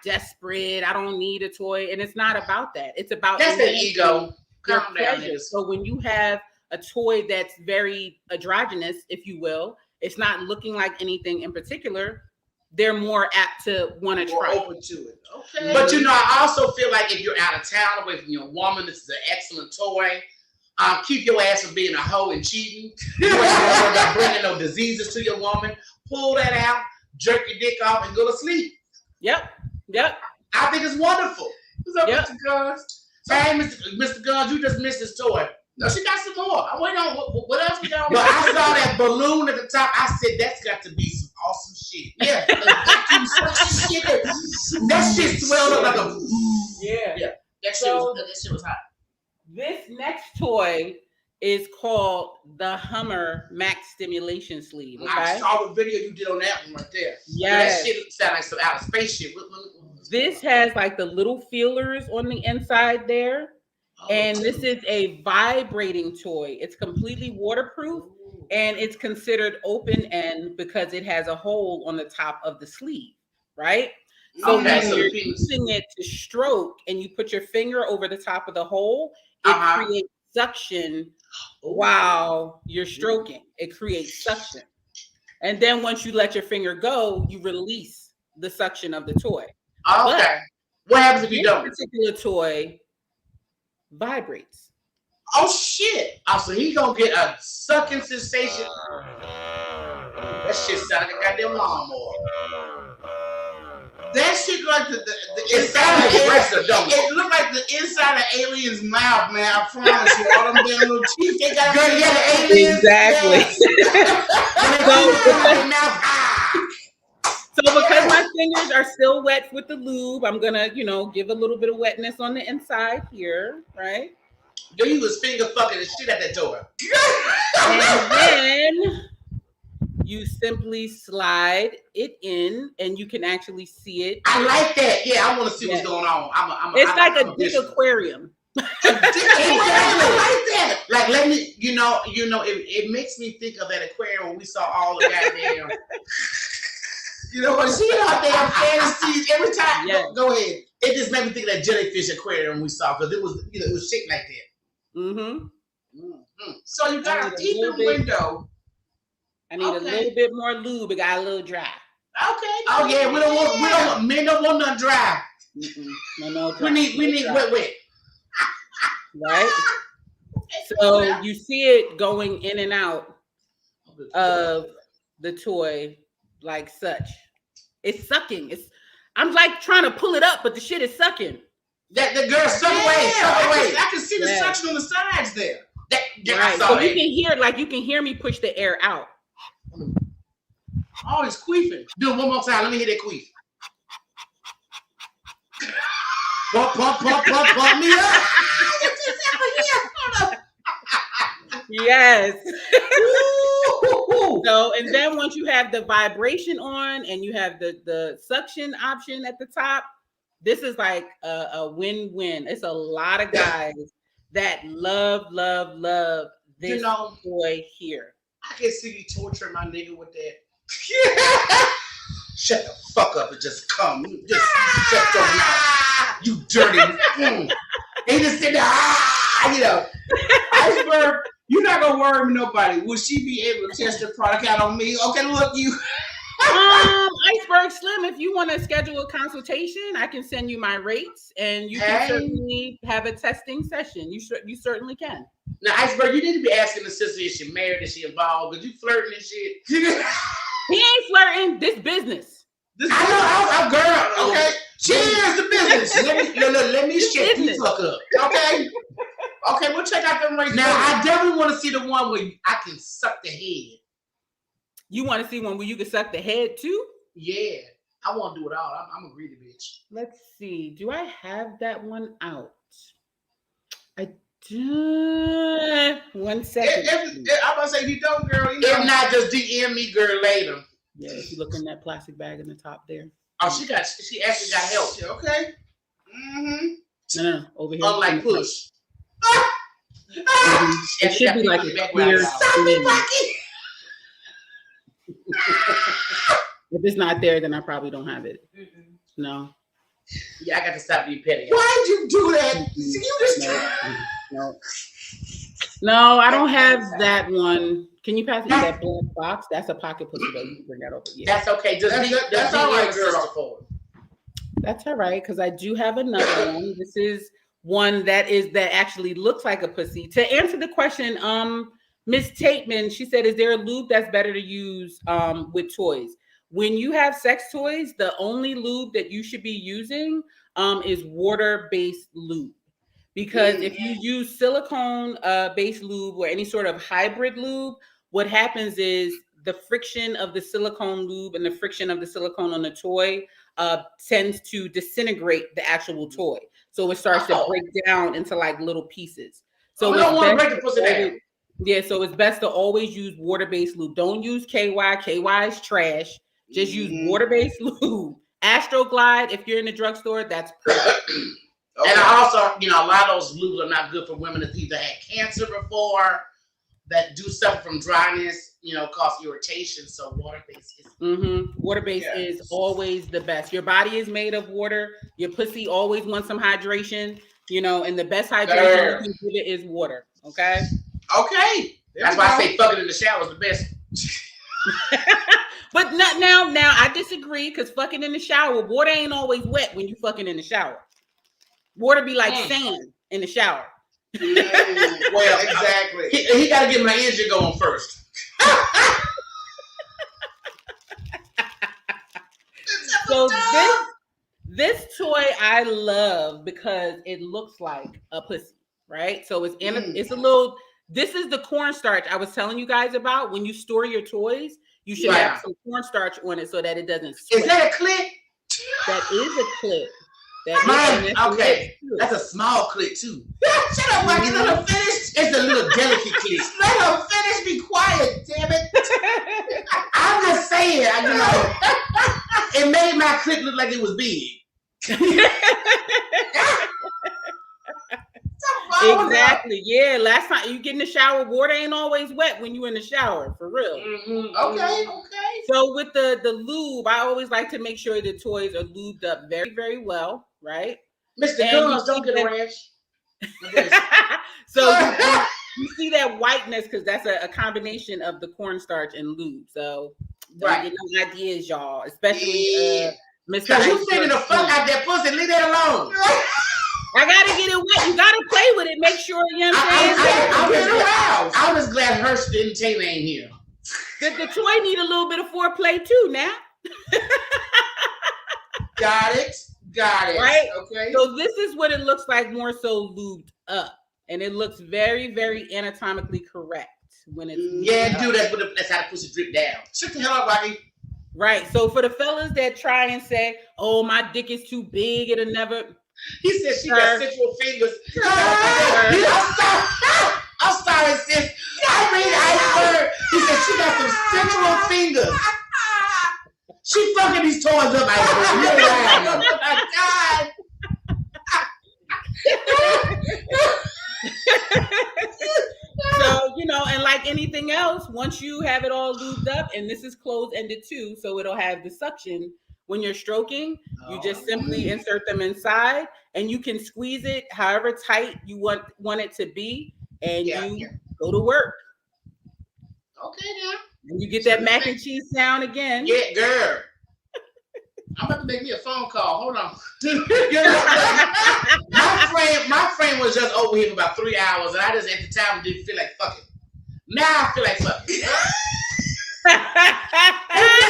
desperate. I don't need a toy. And it's not about that. It's about that's the ego. Calm down. So when you have a toy that's very androgynous, if you will, it's not looking like anything in particular, they're more apt to want to try. Open to it. Okay. But I also feel like if you're out of town away from your woman, this is an excellent toy. Keep your ass from being a hoe and cheating. You don't worry about bringing no diseases to your woman. Pull that out, jerk your dick off, and go to sleep. Yep. I think it's wonderful. What's up, Mr. Guns? Hey, Mr. Guns, you just missed this toy. No, she got some more. I'm waiting on what else we got. But I saw that balloon at the top. I said that's got to be some awesome shit. Yeah, that shit swelled up like a. Yeah. That shit was hot. This next toy is called the Hummer Max Stimulation Sleeve. Okay? I saw the video you did on that one right there. Yes. That shit sound like some outer space shit. This has like the little feelers on the inside there. And this is a vibrating toy. It's completely waterproof, and it's considered open end because it has a hole on the top of the sleeve, right? So when you're using it to stroke and you put your finger over the top of the hole, it creates suction while you're stroking. It creates suction. And then once you let your finger go, you release the suction of the toy. Okay. What happens if you don't? This particular toy vibrates. Oh shit! So he gonna get a sucking sensation. That shit sound like a goddamn lawnmower. That shit like the inside of it looked like the inside of Alien's mouth, man. I promise you, all them damn little teeth they got. Girl, yeah, the aliens. Exactly. So because my fingers are still wet with the lube, I'm gonna, give a little bit of wetness on the inside here, right? Yo, you was finger fucking the shit at that door. And then you simply slide it in, and you can actually see it. I like that. Yeah, I want to see what's going on. It's like a big aquarium. I like that. Like, let me, it makes me think of that aquarium when we saw all the goddamn. You know what? See our damn fantasies every time. Yes. Go ahead. It just made me think of that jellyfish aquarium we saw because it was, it was shaped like that. Mm-hmm. Mm-hmm. So you got a deeper window. I need a little bit more lube. It got a little dry. Okay. Oh yeah, men don't want nothing dry. No dry. We need wet. Right. So you see it going in and out of the toy like such. It's sucking. I'm like trying to pull it up, but the shit is sucking. That the girl suck away. I can see the suction on the sides there. Right. So you can hear me push the air out. Oh, it's queefing. Do it one more time. Let me hear that queef. Pump me up. Yes. So, and then once you have the vibration on and you have the suction option at the top, this is like a win-win. It's a lot of guys that love this toy here. I can see you torturing my nigga with that. Shut the fuck up and just come. Just shut your mouth. You dirty. They just sit there, Iceberg, you're not gonna worry nobody. Will she be able to test the product out on me? Okay, look, you. Iceberg Slim, if you want to schedule a consultation, I can send you my rates, and you can certainly have a testing session. You certainly can. Now, Iceberg, you need to be asking the sister, is she married? Is she involved? Because you flirting and shit. He ain't flirting. This business. I know, I'm girl. Okay, she is the business. Let me shut you fuck up. Okay? Okay, we'll check out them rates. Now, I definitely want to see the one where I can suck the head. You want to see one where you can suck the head too? Yeah, I want to do it all. I'm a greedy bitch. Let's see. Do I have that one out? I do. 1 second. I'm about to say, if you don't, girl, If not, just DM me, girl, later. Yeah, if you look in that plastic bag in the top there. Oh, she actually got help. Okay. Mm-hmm. No, over here. Unlike push. It should be like a clear. If it's not there, then I probably don't have it. No. Yeah, I got to stop being petty. Why'd you do that? You just No, I don't have that one. Can you pass me that black box? That's a pocket pussy though. You can bring that over. Yeah. That's okay. That's all right, girl. That's all right, because I do have another one. This is one that actually looks like a pussy. To answer the question, Miss Tateman, she said, is there a lube that's better to use with toys? When you have sex toys, the only lube that you should be using is water-based lube. Because if you use silicone-based lube or any sort of hybrid lube, what happens is the friction of the silicone lube and the friction of the silicone on the toy tends to disintegrate the actual toy. So it starts to break down into like little pieces. So we don't want to break the pussy down. Yeah, so it's best to always use water-based lube. Don't use KY. KY is trash. Just use water-based lube. Astroglide, if you're in the drugstore, that's perfect. And also, a lot of those lubes are not good for women that either had cancer before, that do suffer from dryness, cause irritation. So water-based is water-based is always the best. Your body is made of water. Your pussy always wants some hydration, and the best hydration you can give it is water. Okay. Okay. That's why I say fucking in the shower is the best. But not now I disagree, because fucking in the shower, water ain't always wet when you fucking in the shower. Water be like sand in the shower. Well, exactly. He got to get my engine going first. So this toy I love because it looks like a pussy, right? So it's it's a little. This is the cornstarch I was telling you guys about. When you store your toys, you should have some cornstarch on it so that it doesn't sweat. Is that a clip? That is a clip. Okay. That's a small clip too. Shut up, Mikey. Let her finish. It's a little delicate clip. Let her finish. Be quiet, damn it. I'm just saying, it made my clip look like it was big. Exactly. Yeah. Last time you get in the shower, water ain't always wet when you in the shower, for real. Okay. So with the lube, I always like to make sure the toys are lubed up very, very well, right? Mr. Guns, don't get a rash. So you see that whiteness because that's a combination of the cornstarch and lube. So don't get no ideas, y'all. Especially Mr. Because you figure the fuck out that pussy, leave that alone. I gotta get it wet. You gotta play with it. Make sure I'm just glad Hurst didn't tell me ain't here. The toy need a little bit of foreplay too now. Got it. Right? Okay. So this is what it looks like, more so lubed up. And it looks very, very anatomically correct when it's that's how the pussy drip down. Shut the hell up, Rocky. Right. So for the fellas that try and say, oh, my dick is too big, it'll never. He said she got sensual fingers. I'm sorry, sis. I heard. He said she got some sensual fingers. She fucking these toys up, Oh my God. So, and like anything else, once you have it all lubed up, and this is closed ended too, so it'll have the suction when you're stroking. You just simply insert them inside, and you can squeeze it however tight you want it to be, and you go to work. Okay, now. And you get that mac and cheese sound again. Yeah, girl. I'm about to make me a phone call. Hold on. my friend was just over here for about 3 hours, and I just at the time didn't feel like fucking. Now I feel like fucking. Ain't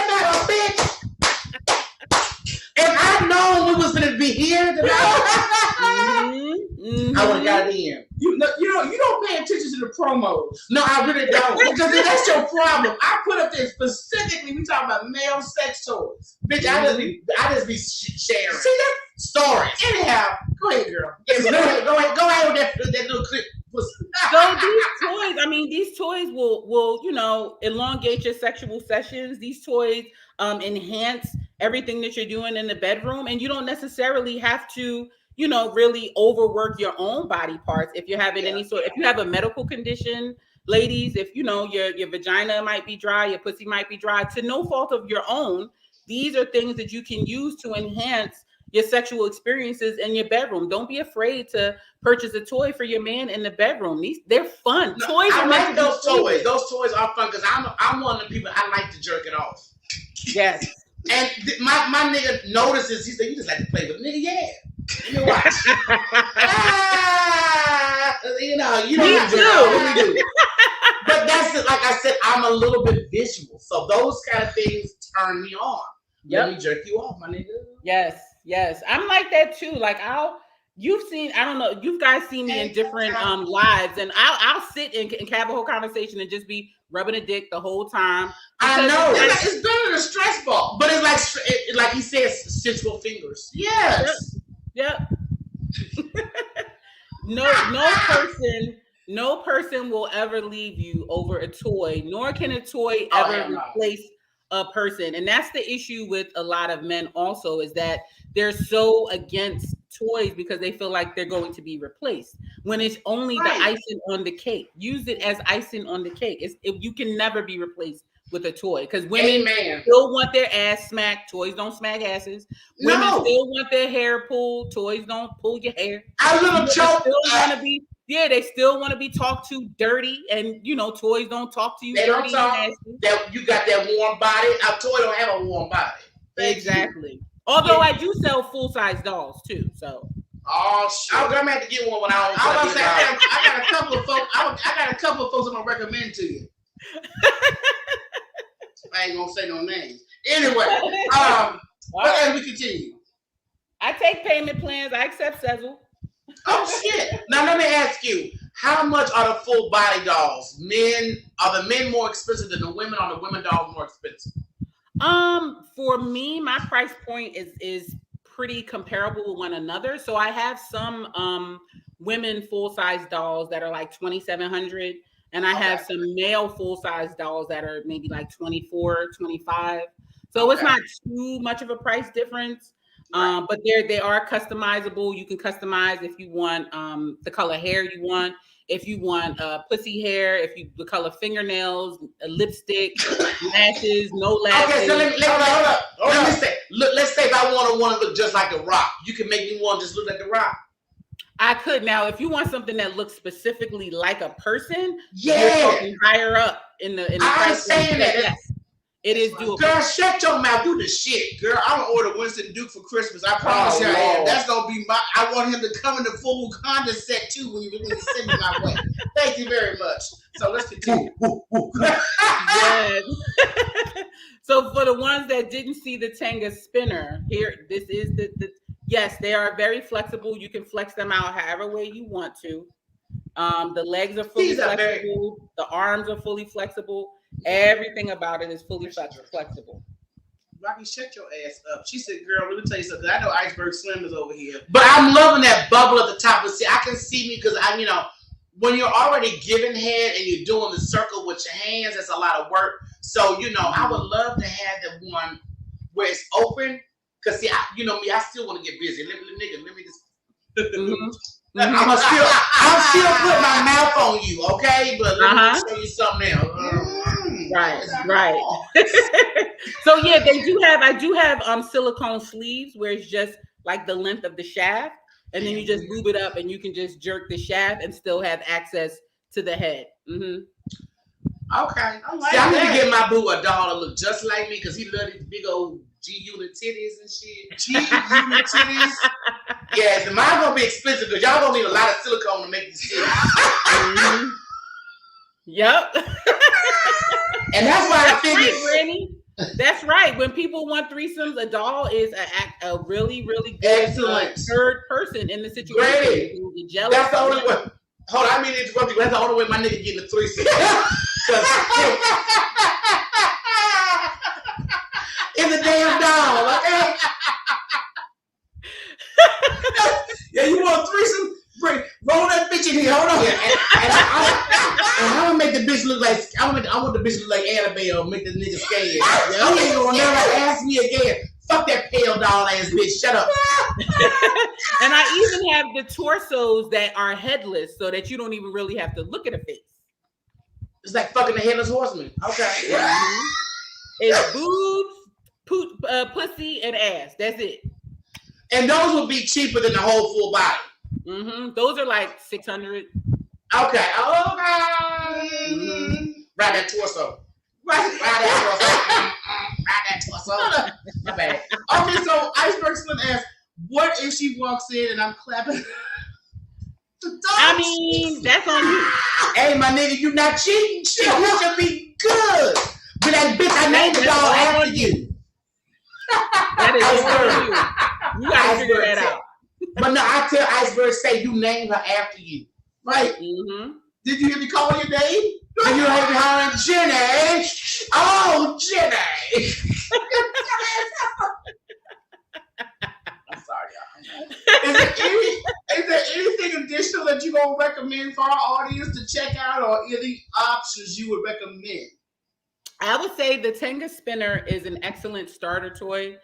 that bitch? If I'd known we was gonna be here tonight, I would have got it in. You don't pay attention to the promos. No, I really don't. Because that's your problem. I put up there specifically. We talking about male sex toys, bitch. I just be sharing. See that story. Anyhow, go ahead, girl. Go ahead with that little clip. So these toys will elongate your sexual sessions. These toys enhance everything that you're doing in the bedroom, and you don't necessarily have to really overwork your own body parts. If you're having if you have a medical condition, ladies, if your vagina might be dry, your pussy might be dry, to no fault of your own, these are things that you can use to enhance your sexual experiences in your bedroom. Don't be afraid to purchase a toy for your man in the bedroom. They're fun. No, toys. I like those toys. Those toys are fun because I'm one of the people, I like to jerk it off. Yes. And my nigga notices. He said, "You just like to play with nigga, yeah." You watch. You know what we do. But that's it. Like I said, I'm a little bit visual, so those kind of things turn me on. Let me jerk you off, my nigga. Yes. I'm like that too. Like I don't know, you guys see me in different lives, and I'll sit and have a whole conversation and just be rubbing a dick the whole time. I know. It's better than a stress ball. But it's like he says, sensual fingers. Yes. Yep. No person will ever leave you over a toy, nor can a toy ever replace a person. And that's the issue with a lot of men also, is that they're so against toys because they feel like they're going to be replaced, when it's only the icing on the cake. Use it as icing on the cake. You can never be replaced with a toy, because women still want their ass smacked. Toys don't smack asses. Women still want their hair pulled. Toys don't pull your hair. They still want to be talked to dirty, and toys don't talk to you dirty. You got that warm body. A toy don't have a warm body. Exactly. Although I do sell full-size dolls too, so. Oh shit! I'm gonna have to get one when I got a couple of folks. I got a couple of folks I'm gonna recommend to you. I ain't gonna say no names. Anyway, as we continue. I take payment plans. I accept Sezzle. Oh shit! Now let me ask you: how much are the full body dolls? Are the men more expensive than the women? Are the women dolls more expensive? For me, my price point is pretty comparable with one another. So I have some women full-size dolls that are like $2,700, and I have some male full-size dolls that are maybe like $24, $25. So it's not too much of a price difference. But they are customizable. You can customize if you want the color hair you want, if you want pussy hair, if you the color fingernails, lipstick, lashes, no lashes. Okay, so hold up. Let's say if I want to look just like The Rock, you can make me want to just look like The Rock. I could. Now, if you want something that looks specifically like a person, you're talking higher up in the I'm saying that. Yes. It is doable. Girl, shut your mouth. Do the shit. Girl, I'm going to order Winston Duke for Christmas. I promise you I am. That's going to be I want him to come in the full Wakanda set too when you send me my way. Thank you very much. So let's continue. Yes. So for the ones that didn't see the Tenga spinner, here, this is the yes, they are very flexible. You can flex them out however way you want to. The legs are fully flexible. The arms are fully flexible. Everything about it is fully flexible. Rocky, shut your ass up. She said, girl, let me tell you something. I know Iceberg Slim is over here. But I'm loving that bubble at the top. But see, I can see me because when you're already giving head and you're doing the circle with your hands, that's a lot of work. So, I would love to have the one where it's open. Because, see, me, I still want to get busy. Let me just... I'm still put my mouth on you, okay? But let me show you something else. Right. So yeah, I do have silicone sleeves where it's just like the length of the shaft, and then you just lube it up and you can just jerk the shaft and still have access to the head. Okay. I need to get my boo a doll to look just like me because he love these big old G-unit titties and shit. G-unit titties? Yes, and mine gonna be expensive because y'all gonna need a lot of silicone to make these titties. Yep. And that's why I figured. Right, Granny. That's right. When people want threesomes, a doll is a really, really good excellent third person in the situation. Jealous. That's the only way. Hold on, I mean to interrupt you. That's the only way my nigga getting a threesome. In the damn doll, okay? Yeah, you want a threesome? Roll that bitch in here. Hold on. Yeah, and I'm gonna make the bitch look like I want the bitch to look like Annabelle. Make the nigga scared. You ain't gonna never ask me again. Fuck that pale doll ass bitch. Shut up. And I even have the torsos that are headless, so that you don't even really have to look at a face. It's like fucking the headless horseman. Okay. It's boobs, pussy, and ass. That's it. And those would be cheaper than the whole full body. Those are like $600. Okay. Right that torso. Right that torso. My bad. Okay, so Iceberg Slim asks, what if she walks in and I'm clapping? I mean, that's on you. Hey, my nigga, you not cheating. Shit, you should be good. But that bitch, I named the dog after you. That is on you. You gotta figure that out. But no, I tell Iceberg, say you named her after you. Right? Did you hear me call your name? Did you hear me calling Jenny? Oh, Jenny. I'm sorry, y'all. Is there anything additional that you gonna recommend for our audience to check out, or any options you would recommend? I would say the Tenga spinner is an excellent starter toy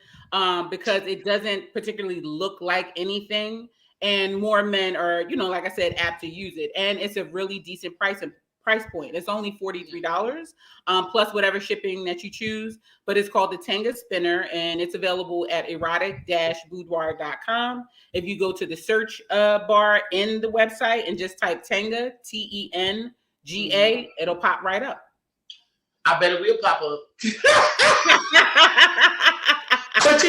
because it doesn't particularly look like anything, and more men are, like I said, apt to use it, and it's a really decent price point. It's only $43 plus whatever shipping that you choose, but it's called the Tenga spinner, and it's available at erotic-boudoir.com. If you go to the search bar in the website and just type Tenga, Tenga, it'll pop right up. I bet it will pop up. But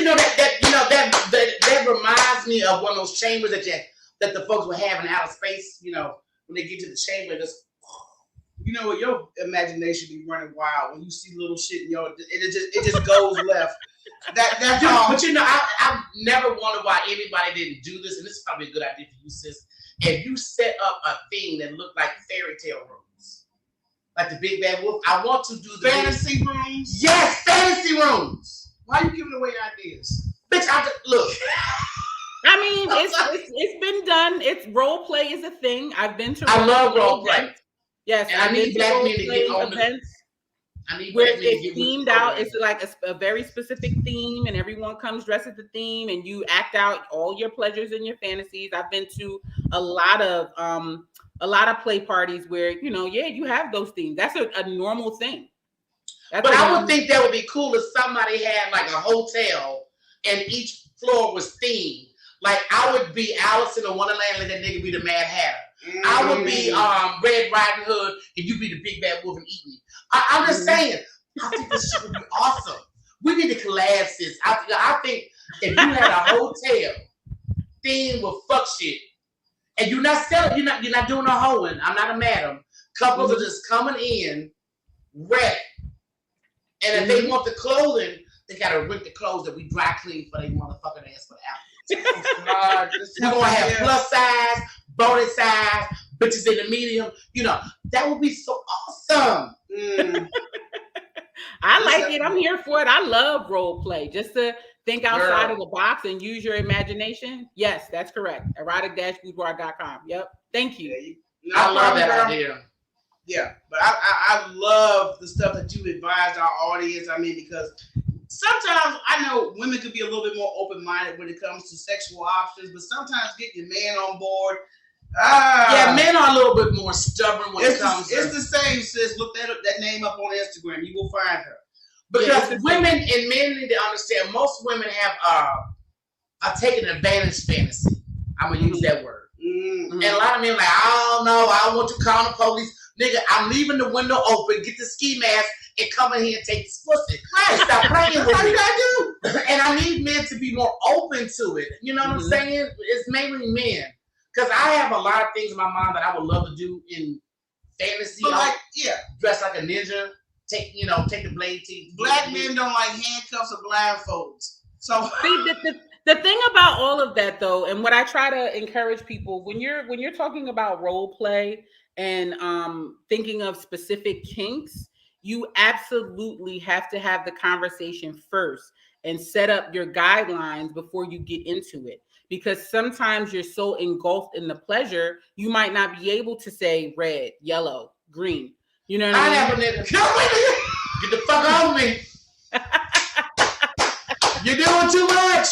that reminds me of one of those chambers that the folks were having out of space. When they get to the chamber, just your imagination be running wild when you see little shit in it just goes left. That's all. But I never wondered why anybody didn't do this, and this is probably a good idea for you, sis. If you set up a thing that looked like fairy tale rooms, like the Big Bad Wolf, I want to do the fantasy rooms. Yes, fantasy rooms. Why are you giving away ideas? Bitch, look. I mean, it's been done. It's role play is a thing. I've been to. I love role play. Yes, and I need black men to get on events. Where it's themed out. It's like a very specific theme, and everyone comes dressed as the theme, and you act out all your pleasures and your fantasies. I've been to a lot of play parties where you have those themes. That's a normal thing. But I would think that would be cool if somebody had like a hotel and each floor was themed. Like I would be Alice in the Wonderland and that nigga be the Mad Hatter. I would be Red Riding Hood and you be the Big Bad Wolf and eat me. I'm just saying, I think this shit would be awesome. We need to collab, sis. I think if you had a hotel themed with fuck shit, and you're not selling, you're not doing a hoeing. I'm not a madam. Couples are just coming in ready. And if they want the clothing, they gotta rent the clothes that we dry clean for their motherfucking ass for the outfit. We're gonna have plus size, bonus size, bitches in the medium. That would be so awesome. I like it. I'm here for it. I love role play. Just to think outside of the box and use your imagination. Yes, that's correct. Erotic-boudoir.com. Yep. Thank you. I love that idea. Yeah, but I love the stuff that you advised our audience. I mean, because sometimes I know women could be a little bit more open-minded when it comes to sexual options, but sometimes getting your man on board, Yeah, men are a little bit more stubborn when it comes. It's the same, sis. Look that name up on Instagram. You will find her. Because women and men need to understand. Most women have a taking advantage fantasy. I'm gonna use that word. And a lot of men are like, I don't know. I don't want you calling the police, nigga. I'm leaving the window open. Get the ski mask and come in here and take this pussy. Right. Stop playing with me. And I need men to be more open to it. You know what I'm saying? It's mainly men. Because I have a lot of things in my mind that I would love to do in fantasy. But like, dress like a ninja. Take the blade teeth. Black men don't like handcuffs or blindfolds. So see, the thing about all of that though, and what I try to encourage people when you're talking about role play and thinking of specific kinks, you absolutely have to have the conversation first and set up your guidelines before you get into it. Because sometimes you're so engulfed in the pleasure, you might not be able to say red, yellow, green. You know what I mean? Have a nigga. Get the fuck off me. You're doing too much.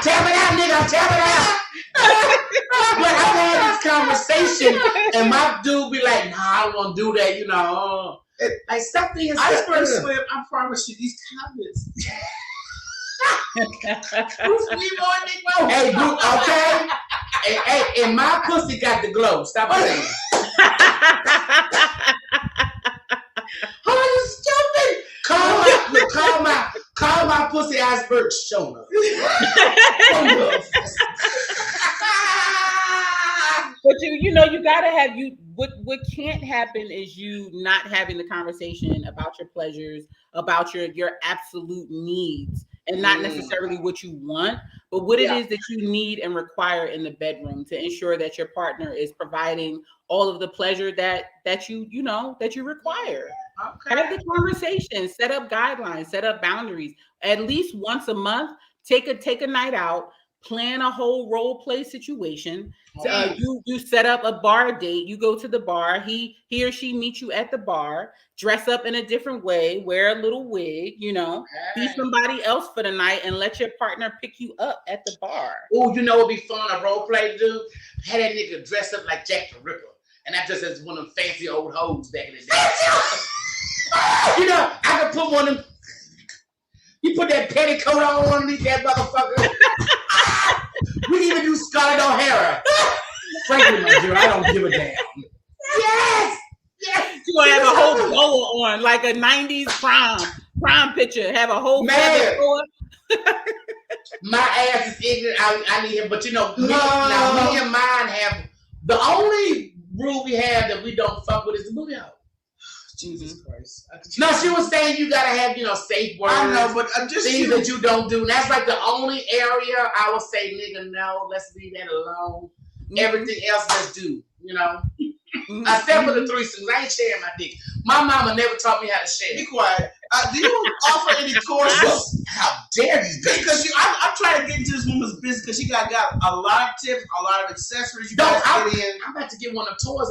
Tell me out, nigga. Tell me out. But I've had this conversation, and my dude be like, nah, I don't want to do that, you know. Like, stop being iceberg swim. I promise you, these comments. Hey, dude, okay? And my pussy got the glow. Stop saying. Oh, you stupid! Call my pussy iceberg Shona. But you gotta have what can't happen is you not having the conversation about your pleasures, about your absolute needs, and not necessarily what you want, but what it is that you need and require in the bedroom to ensure that your partner is providing all of the pleasure that you require. Okay. Have the conversation, set up guidelines, set up boundaries. At least once a month, take a night out, plan a whole role play situation. You set up a bar date. You go to the bar. He or she meets you at the bar. Dress up in a different way. Wear a little wig. Be somebody else for the night, and let your partner pick you up at the bar. Oh, you know what'd be fun a role play to do? Have that nigga dress up like Jack the Ripper, and I just as one of them fancy old hoes back in the day. I could put one of them. You put that petticoat on underneath that motherfucker. We even do Scarlett O'Hara. Frankly, my dear, I don't give a damn. Yes! You gonna have a whole boa on, like a 90s prom picture. Have a whole feather on. My ass is ignorant. I need him, but me and mine have the only rule we have that we don't fuck with is the booty hole. Jesus Christ. No, she was saying you gotta have, safe words. I know, but I'm just things that you don't do. And that's like the only area I would say, nigga, no, let's leave that alone. Everything else, let's do, Except for the threesomes. I ain't sharing my dick. My mama never taught me how to share. Be quiet. Do you offer any courses? How dare you? Because I'm trying to get into this woman's business because she got a lot of tips, a lot of accessories you guys get in. I'm about to get one of the toys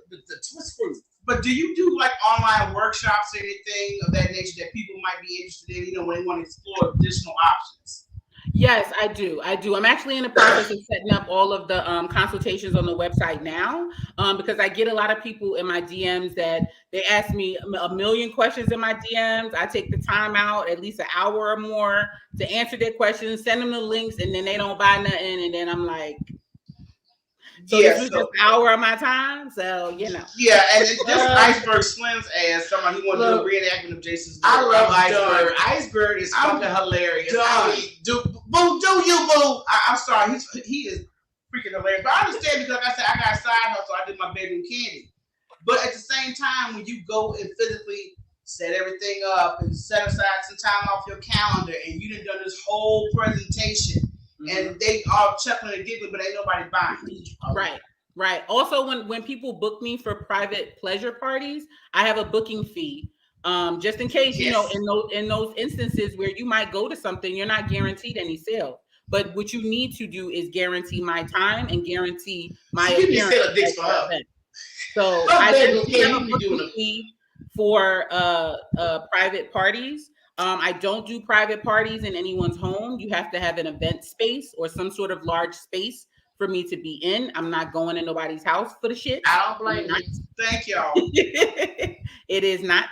the twist fruit. But do you do like online workshops or anything of that nature that people might be interested in, when they want to explore additional options? Yes, I do. I'm actually in the process of setting up all of the consultations on the website now, because I get a lot of people in my DMs that they ask me a million questions in my DMs. I take the time out, at least an hour or more, to answer their questions, send them the links, and then they don't buy nothing. And then I'm like, this was just an hour of my time, so Yeah, and it's just Iceberg Slim's ass. Somebody who wants to do a reenactment of Jason's. I love Iceberg. Iceberg is fucking hilarious. Do you, boo? I'm sorry, he is freaking hilarious. But I understand because, like I said, I got a side hustle. I did my bedroom candy. But at the same time, when you go and physically set everything up and set aside some time off your calendar, and you done this whole presentation. And they are chuckling and giggling, but ain't nobody buying. Right. Also, when people book me for private pleasure parties, I have a booking fee, just in case, in those instances where you might go to something, you're not guaranteed any sale. But what you need to do is guarantee my time and guarantee my appearance. So I have a booking fee for private parties. I don't do private parties in anyone's home. You have to have an event space or some sort of large space for me to be in. I'm not going in nobody's house for the shit. I don't blame you. Thank y'all. It is not.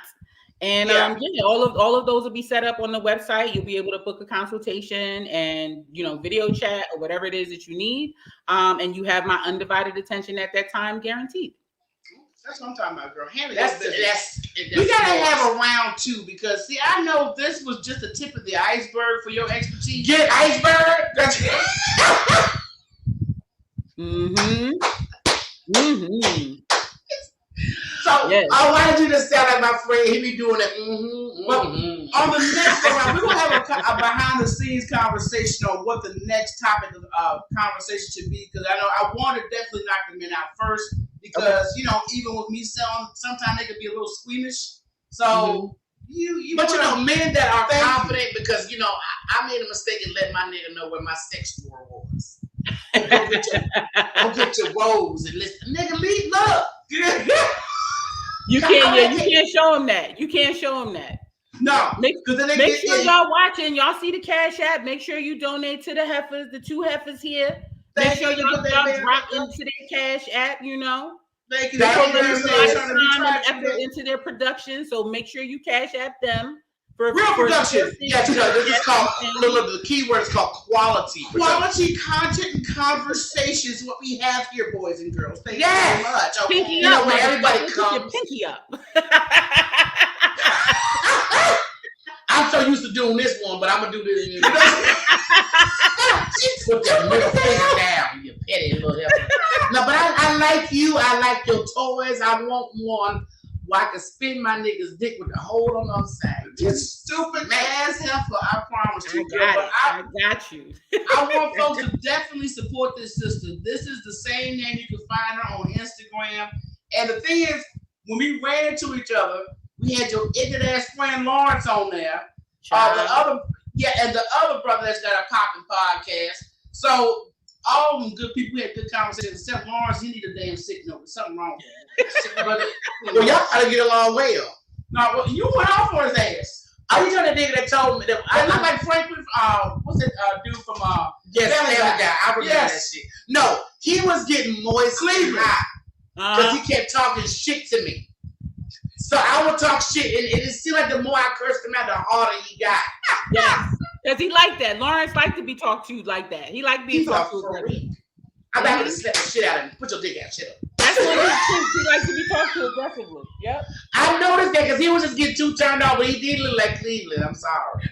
And all of those will be set up on the website. You'll be able to book a consultation and video chat or whatever it is that you need. And you have my undivided attention at that time, guaranteed. That's what I'm talking about, girl. That's we gotta have a round 2 because see, I know this was just the tip of the iceberg for your expertise. Get iceberg. That's So yes. I wanted you to sound like my friend. He be doing it. Well, on the next round, we're gonna have a behind the scenes conversation on what the next topic of conversation should be. Because I know I want to definitely knock the men out first. Because even with me selling, sometimes they can be a little squeamish. So but men that are confident because I made a mistake and let my nigga know where my sex drawer was. Go get your woes and listen, nigga. Leave love. You can't show him that. You can't show him that. No, make sure y'all watching. Y'all see the Cash App. Make sure you donate to the heifers, the 2 heifers here. Make sure y'all drop into their Cash App. Thank you. They put a time and effort into their production, so make sure you Cash App them. Real production. Yes, this is called. The key word is called quality. Quality content and conversations. What we have here, boys and girls. Thank you very much. Okay. Pinky up, where everybody comes. Pinky up. I'm so used to doing this one, but I'm gonna do this. Put that middle finger down, you petty little helper. No, but I like you. I like your toys. I want one where I can spin my nigga's dick with the hole on the other side. This stupid ass heifer, I promise you. I got you. I want folks to definitely support this sister. This is the same name. You can find her on Instagram. And the thing is, when we ran into each other, we had your ignorant ass friend Lawrence on there. And the other brother that's got a popping podcast. So all them good people had good conversations. Except Lawrence, he need a damn sick note. There's something wrong with him. Well, y'all gotta get along well. No, well, you went off on his ass. Are you talking to the nigga that told me that I look like Franklin? What's that dude from Family Guy? I remember that shit. No, he was getting moist and hot because he kept talking shit to me. So I would talk shit, and it seemed like the more I cursed him out, the harder he got. Yes, because he liked that. Lawrence liked to be talked to like that. He liked being talked to like that. I'm about to slap the shit out of him. Put your dick out, shit up. That's what he likes to be talked to aggressively. Yep. I noticed that because he was just getting too turned off, but he did look like Cleveland. I'm sorry.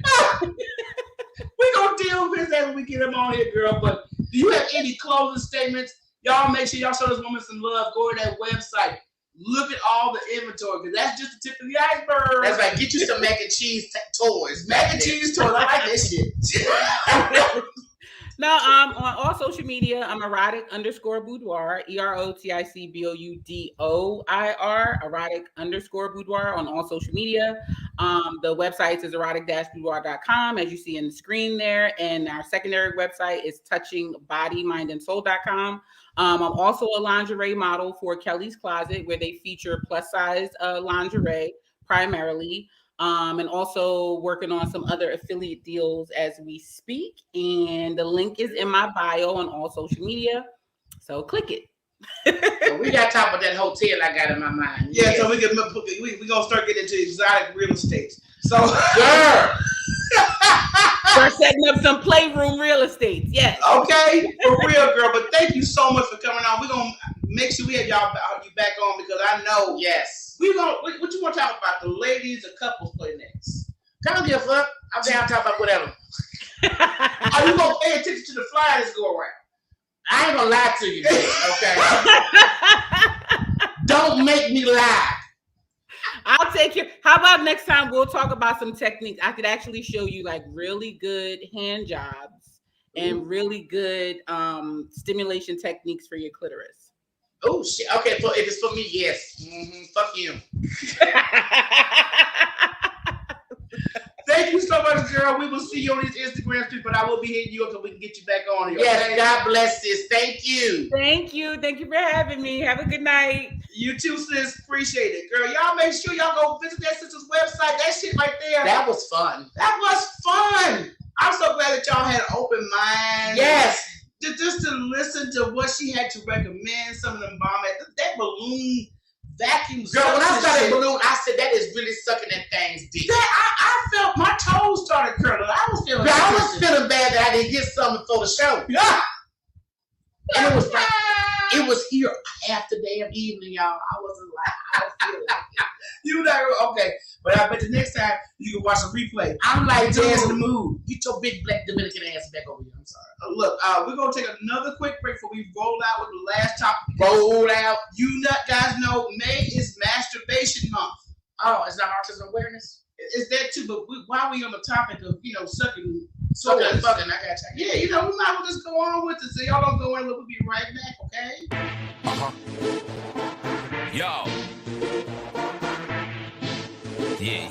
We're going to deal with this when we get him on here, girl. But do you have any closing statements? Y'all make sure y'all show this woman some love. Go to that website. Look at all the inventory because that's just the tip of the iceberg. That's right. Get you some mac and cheese toys. Mac and cheese toys. I like this shit. Now, on all social media, I'm erotic_boudoir, EROTICBOUDOIR, erotic_boudoir on all social media. The website is erotic-boudoir.com, as you see in the screen there. And our secondary website is touchingbodyminandsoul.com. I'm also a lingerie model for Kelly's Closet, where they feature plus size lingerie primarily. And also working on some other affiliate deals as we speak. And the link is in my bio on all social media. So click it. So we got to talk about that hotel I got in my mind. Yeah, so we're going to start getting into exotic real estate. So, girl. We're setting up some playroom real estate. Yes. Okay, for real, girl. But thank you so much for coming on. We're going to make sure we have you back on because I know. Yes. What you want to talk about? The ladies or couples play next? I don't give a fuck. I'm down to talk about whatever. Are you going to pay attention to the flyer that's going around? I ain't going to lie to you, okay? Don't make me lie. I'll take you. How about next time we'll talk about some techniques? I could actually show you like really good hand jobs and really good stimulation techniques for your clitoris. Oh shit! Okay, if it's for me, yes. Fuck you. Thank you so much, girl. We will see you on these Instagram streets, but I will be hitting you until we can get you back on here. Yes, okay? God bless this. Thank you. Thank you. Thank you for having me. Have a good night. You too, sis. Appreciate it, girl. Y'all make sure y'all go visit that sister's website. That shit right there. That was fun. That was fun. I'm so glad that y'all had an open mind. Yes. just to listen to what she had to recommend, some of them bomb that balloon vacuum. Girl, when I saw that balloon, I said that is really sucking that thing's dick. I felt my toes started curling. I was feeling. Girl, I was feeling bad that I didn't get something for the show. Yeah. And it was like, it was here half the damn evening, y'all. I wasn't like, I was feeling like it. You know, okay. But I bet the next time you can watch a replay. I'm like, Jazz in the mood. Get your big black Dominican ass back over here. I'm sorry. Look, we're going to take another quick break before we roll out with the last topic. Roll out. You guys know May is masturbation month. Oh, it's not autism awareness? It's that too, but while we on the topic of, sucking and fucking, I got you. Yeah, we might as well just go on with it. So y'all don't go in, we'll be right back, okay? Yo. Yeah.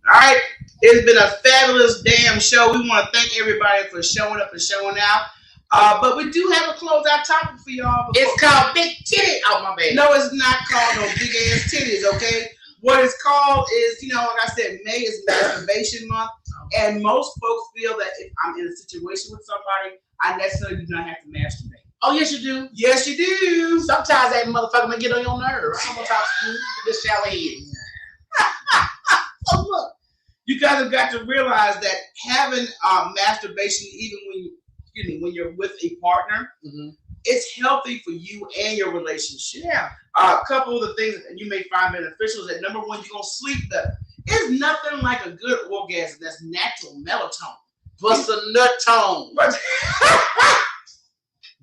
Alright, it's been a fabulous damn show. We want to thank everybody for showing up and showing out. But we do have a closeout topic for y'all. It's called Big Titty. Oh, my bad. No, it's not called no big ass titties, okay? What it's called is, like I said, May is masturbation month. And most folks feel that if I'm in a situation with somebody, I necessarily do not have to masturbate. Oh, yes, you do. Yes, you do. Sometimes that motherfucker may get on your nerve. I'm going to talk to you with this shower head. So look, you guys have got to realize that having masturbation, even when you're with a partner, it's healthy for you and your relationship. Yeah. A couple of the things that you may find beneficial is that number one, you're gonna sleep better. It's nothing like a good orgasm that's natural melatonin. Bust a nut tone. Bust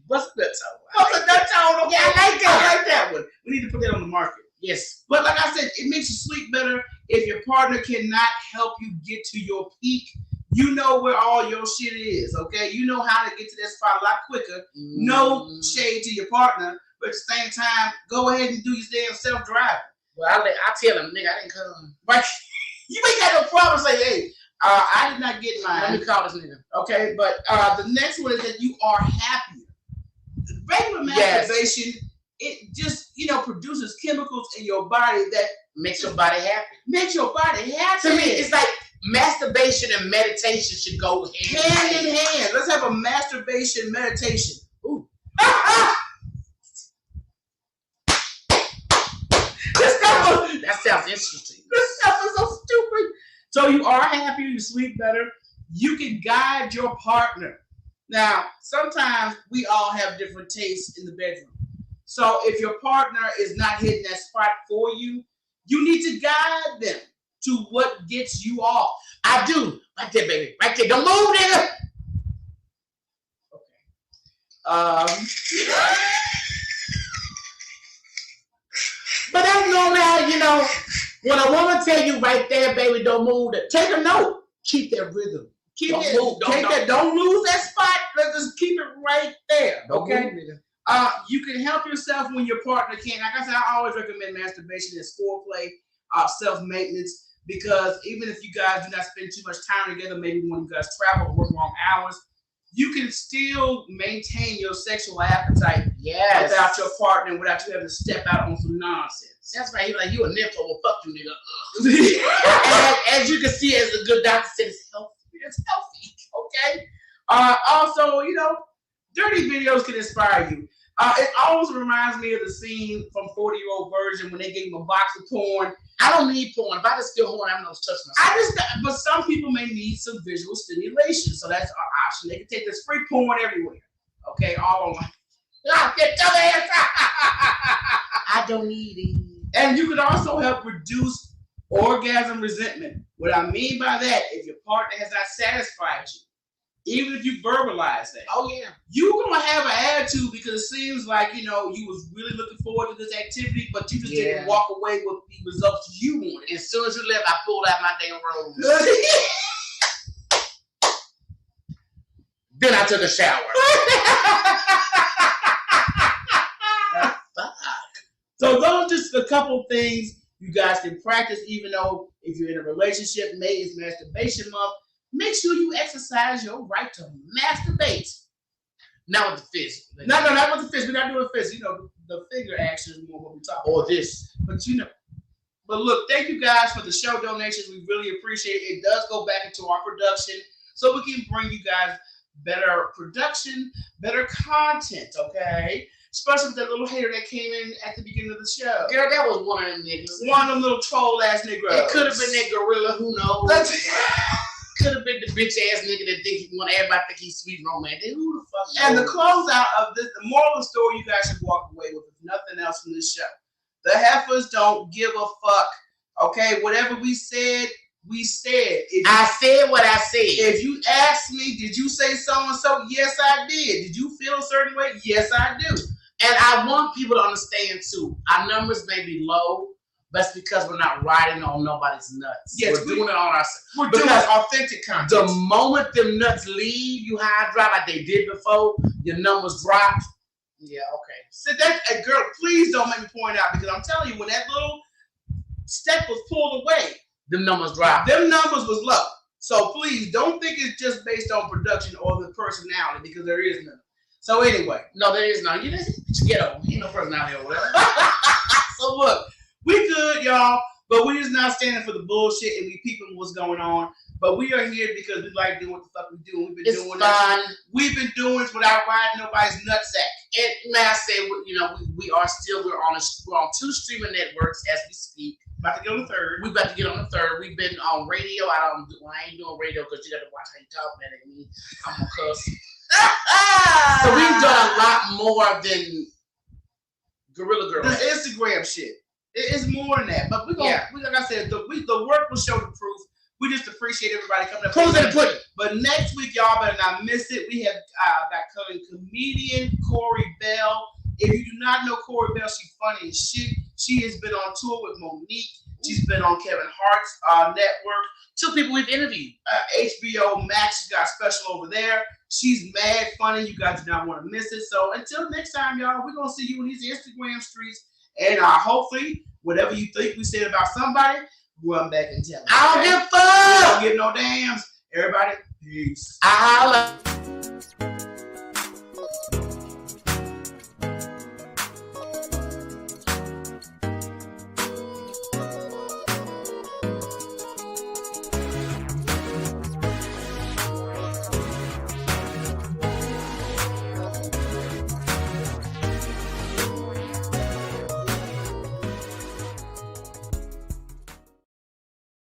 a nut tone. Okay, I like that one. We need to put that on the market. Yes. But like I said, it makes you sleep better. If your partner cannot help you get to your peak, you know where all your shit is, okay? You know how to get to that spot a lot quicker. No shade to your partner, but at the same time, go ahead and do your damn self-driving. Well, I tell him, nigga, I didn't come. Right? You ain't got no problem saying, hey, I did not get mine. Let me call this nigga. Okay, but the next one is that you are happier. Regular masturbation, it just, produces chemicals in your body that makes your body happy. Makes your body happy. To me, it's like masturbation and meditation should go hand in hand. Let's have a masturbation meditation. Ooh. That sounds interesting. This stuff is so stupid. So you are happier, you sleep better. You can guide your partner. Now, sometimes we all have different tastes in the bedroom. So if your partner is not hitting that spot for you, you need to guide them to what gets you off. I do. Right there, baby. Right there. Don't move, nigga. Okay. But that's normally how, when a woman tell you right there, baby, don't move, take a note. Keep that rhythm. Don't lose that spot. Let's just keep it right there. Okay. You can help yourself when your partner can't. Like I said, I always recommend masturbation as foreplay, self-maintenance, because even if you guys do not spend too much time together, maybe when you guys travel or work long hours, you can still maintain your sexual appetite without your partner, without you having to step out on some nonsense. That's right. He's like, you a nympho, well, fuck you, nigga. as you can see, as the good doctor said, it's healthy. It's healthy, okay? Also, dirty videos can inspire you. It always reminds me of the scene from 40-Year-Old Virgin when they gave him a box of porn. I don't need porn. If I just feel horny, I'm not touching myself. But some people may need some visual stimulation, so that's our option. They can take this free porn everywhere. Okay, all online. Get your ass out. I don't need it. And you can also help reduce orgasm resentment. What I mean by that, if your partner has not satisfied you, even if you verbalize that, you're gonna have an attitude because it seems like you was really looking forward to this activity, but you just didn't walk away with the results you wanted. As soon as you left, I pulled out my damn rose. Then I took a shower. So those are just a couple things you guys can practice, even though if you're in a relationship, May is masturbation month. Make sure you exercise your right to masturbate. Not with the fist. No, not with the fist. We're not doing fist. You know, the finger action is more what we talk about. Or this. But you know. But look, thank you guys for the show donations. We really appreciate it. It does go back into our production so we can bring you guys better production, better content, okay? Especially with that little hater that came in at the beginning of the show. Girl, that was one of them niggas. One of them little troll-ass niggas. It could have been that gorilla, who knows? Could have been the bitch-ass nigga that think he want everybody think he's sweet romantic. Who the fuck And knows? the closeout of this, the moral of the story you guys should walk away with, if nothing else from this show. The heifers don't give a fuck, okay? Whatever we said, we said. I said what I said. If you ask me, did you say so-and-so? Yes, I did. Did you feel a certain way? Yes, I do. And I want people to understand, too, our numbers may be low, but it's because we're not riding on nobody's nuts. Yes, we're doing it on ourselves. We're doing authentic content. The moment them nuts leave you high and dry like they did before, your numbers drop. Yeah, okay. So that, girl, please don't make me point out, because I'm telling you, when that little step was pulled away, them numbers dropped. Them numbers was low. So please don't think it's just based on production or the personality, because there is none. So anyway. No, there is none. You just get over. Ain't no personality over there. So look, we good, y'all, but we just not standing for the bullshit, and we peeping what's going on. But we are here because we like doing what the fuck we do. We've been doing fun. This. We've been doing this without riding nobody's nutsack. And may I say, you know, we're on 2 streaming networks as we speak. About to get on the 3rd. We about to get on the 3rd. We've been on radio. I ain't doing radio because you got to watch how you talk, man. At me, I'm gonna cuss. So we've done a lot more than Gorilla Girl. This Instagram shit. It's more than that. But we're gonna, like I said, the work will show the proof. We just appreciate everybody coming up. Proof in the pudding. But next week, y'all better not miss it. We have got coming comedian Corey Bell. If you do not know Corey Bell, she's funny as shit. She has been on tour with Monique. She's been on Kevin Hart's network. 2 people we've interviewed. HBO Max, she got special over there. She's mad funny. You guys do not want to miss it. So until next time, y'all, we're going to see you in these Instagram streets. And hopefully, whatever you think we said about somebody, run back and tell them. I don't give a fuck. Don't give no damns. Everybody, peace. I holla.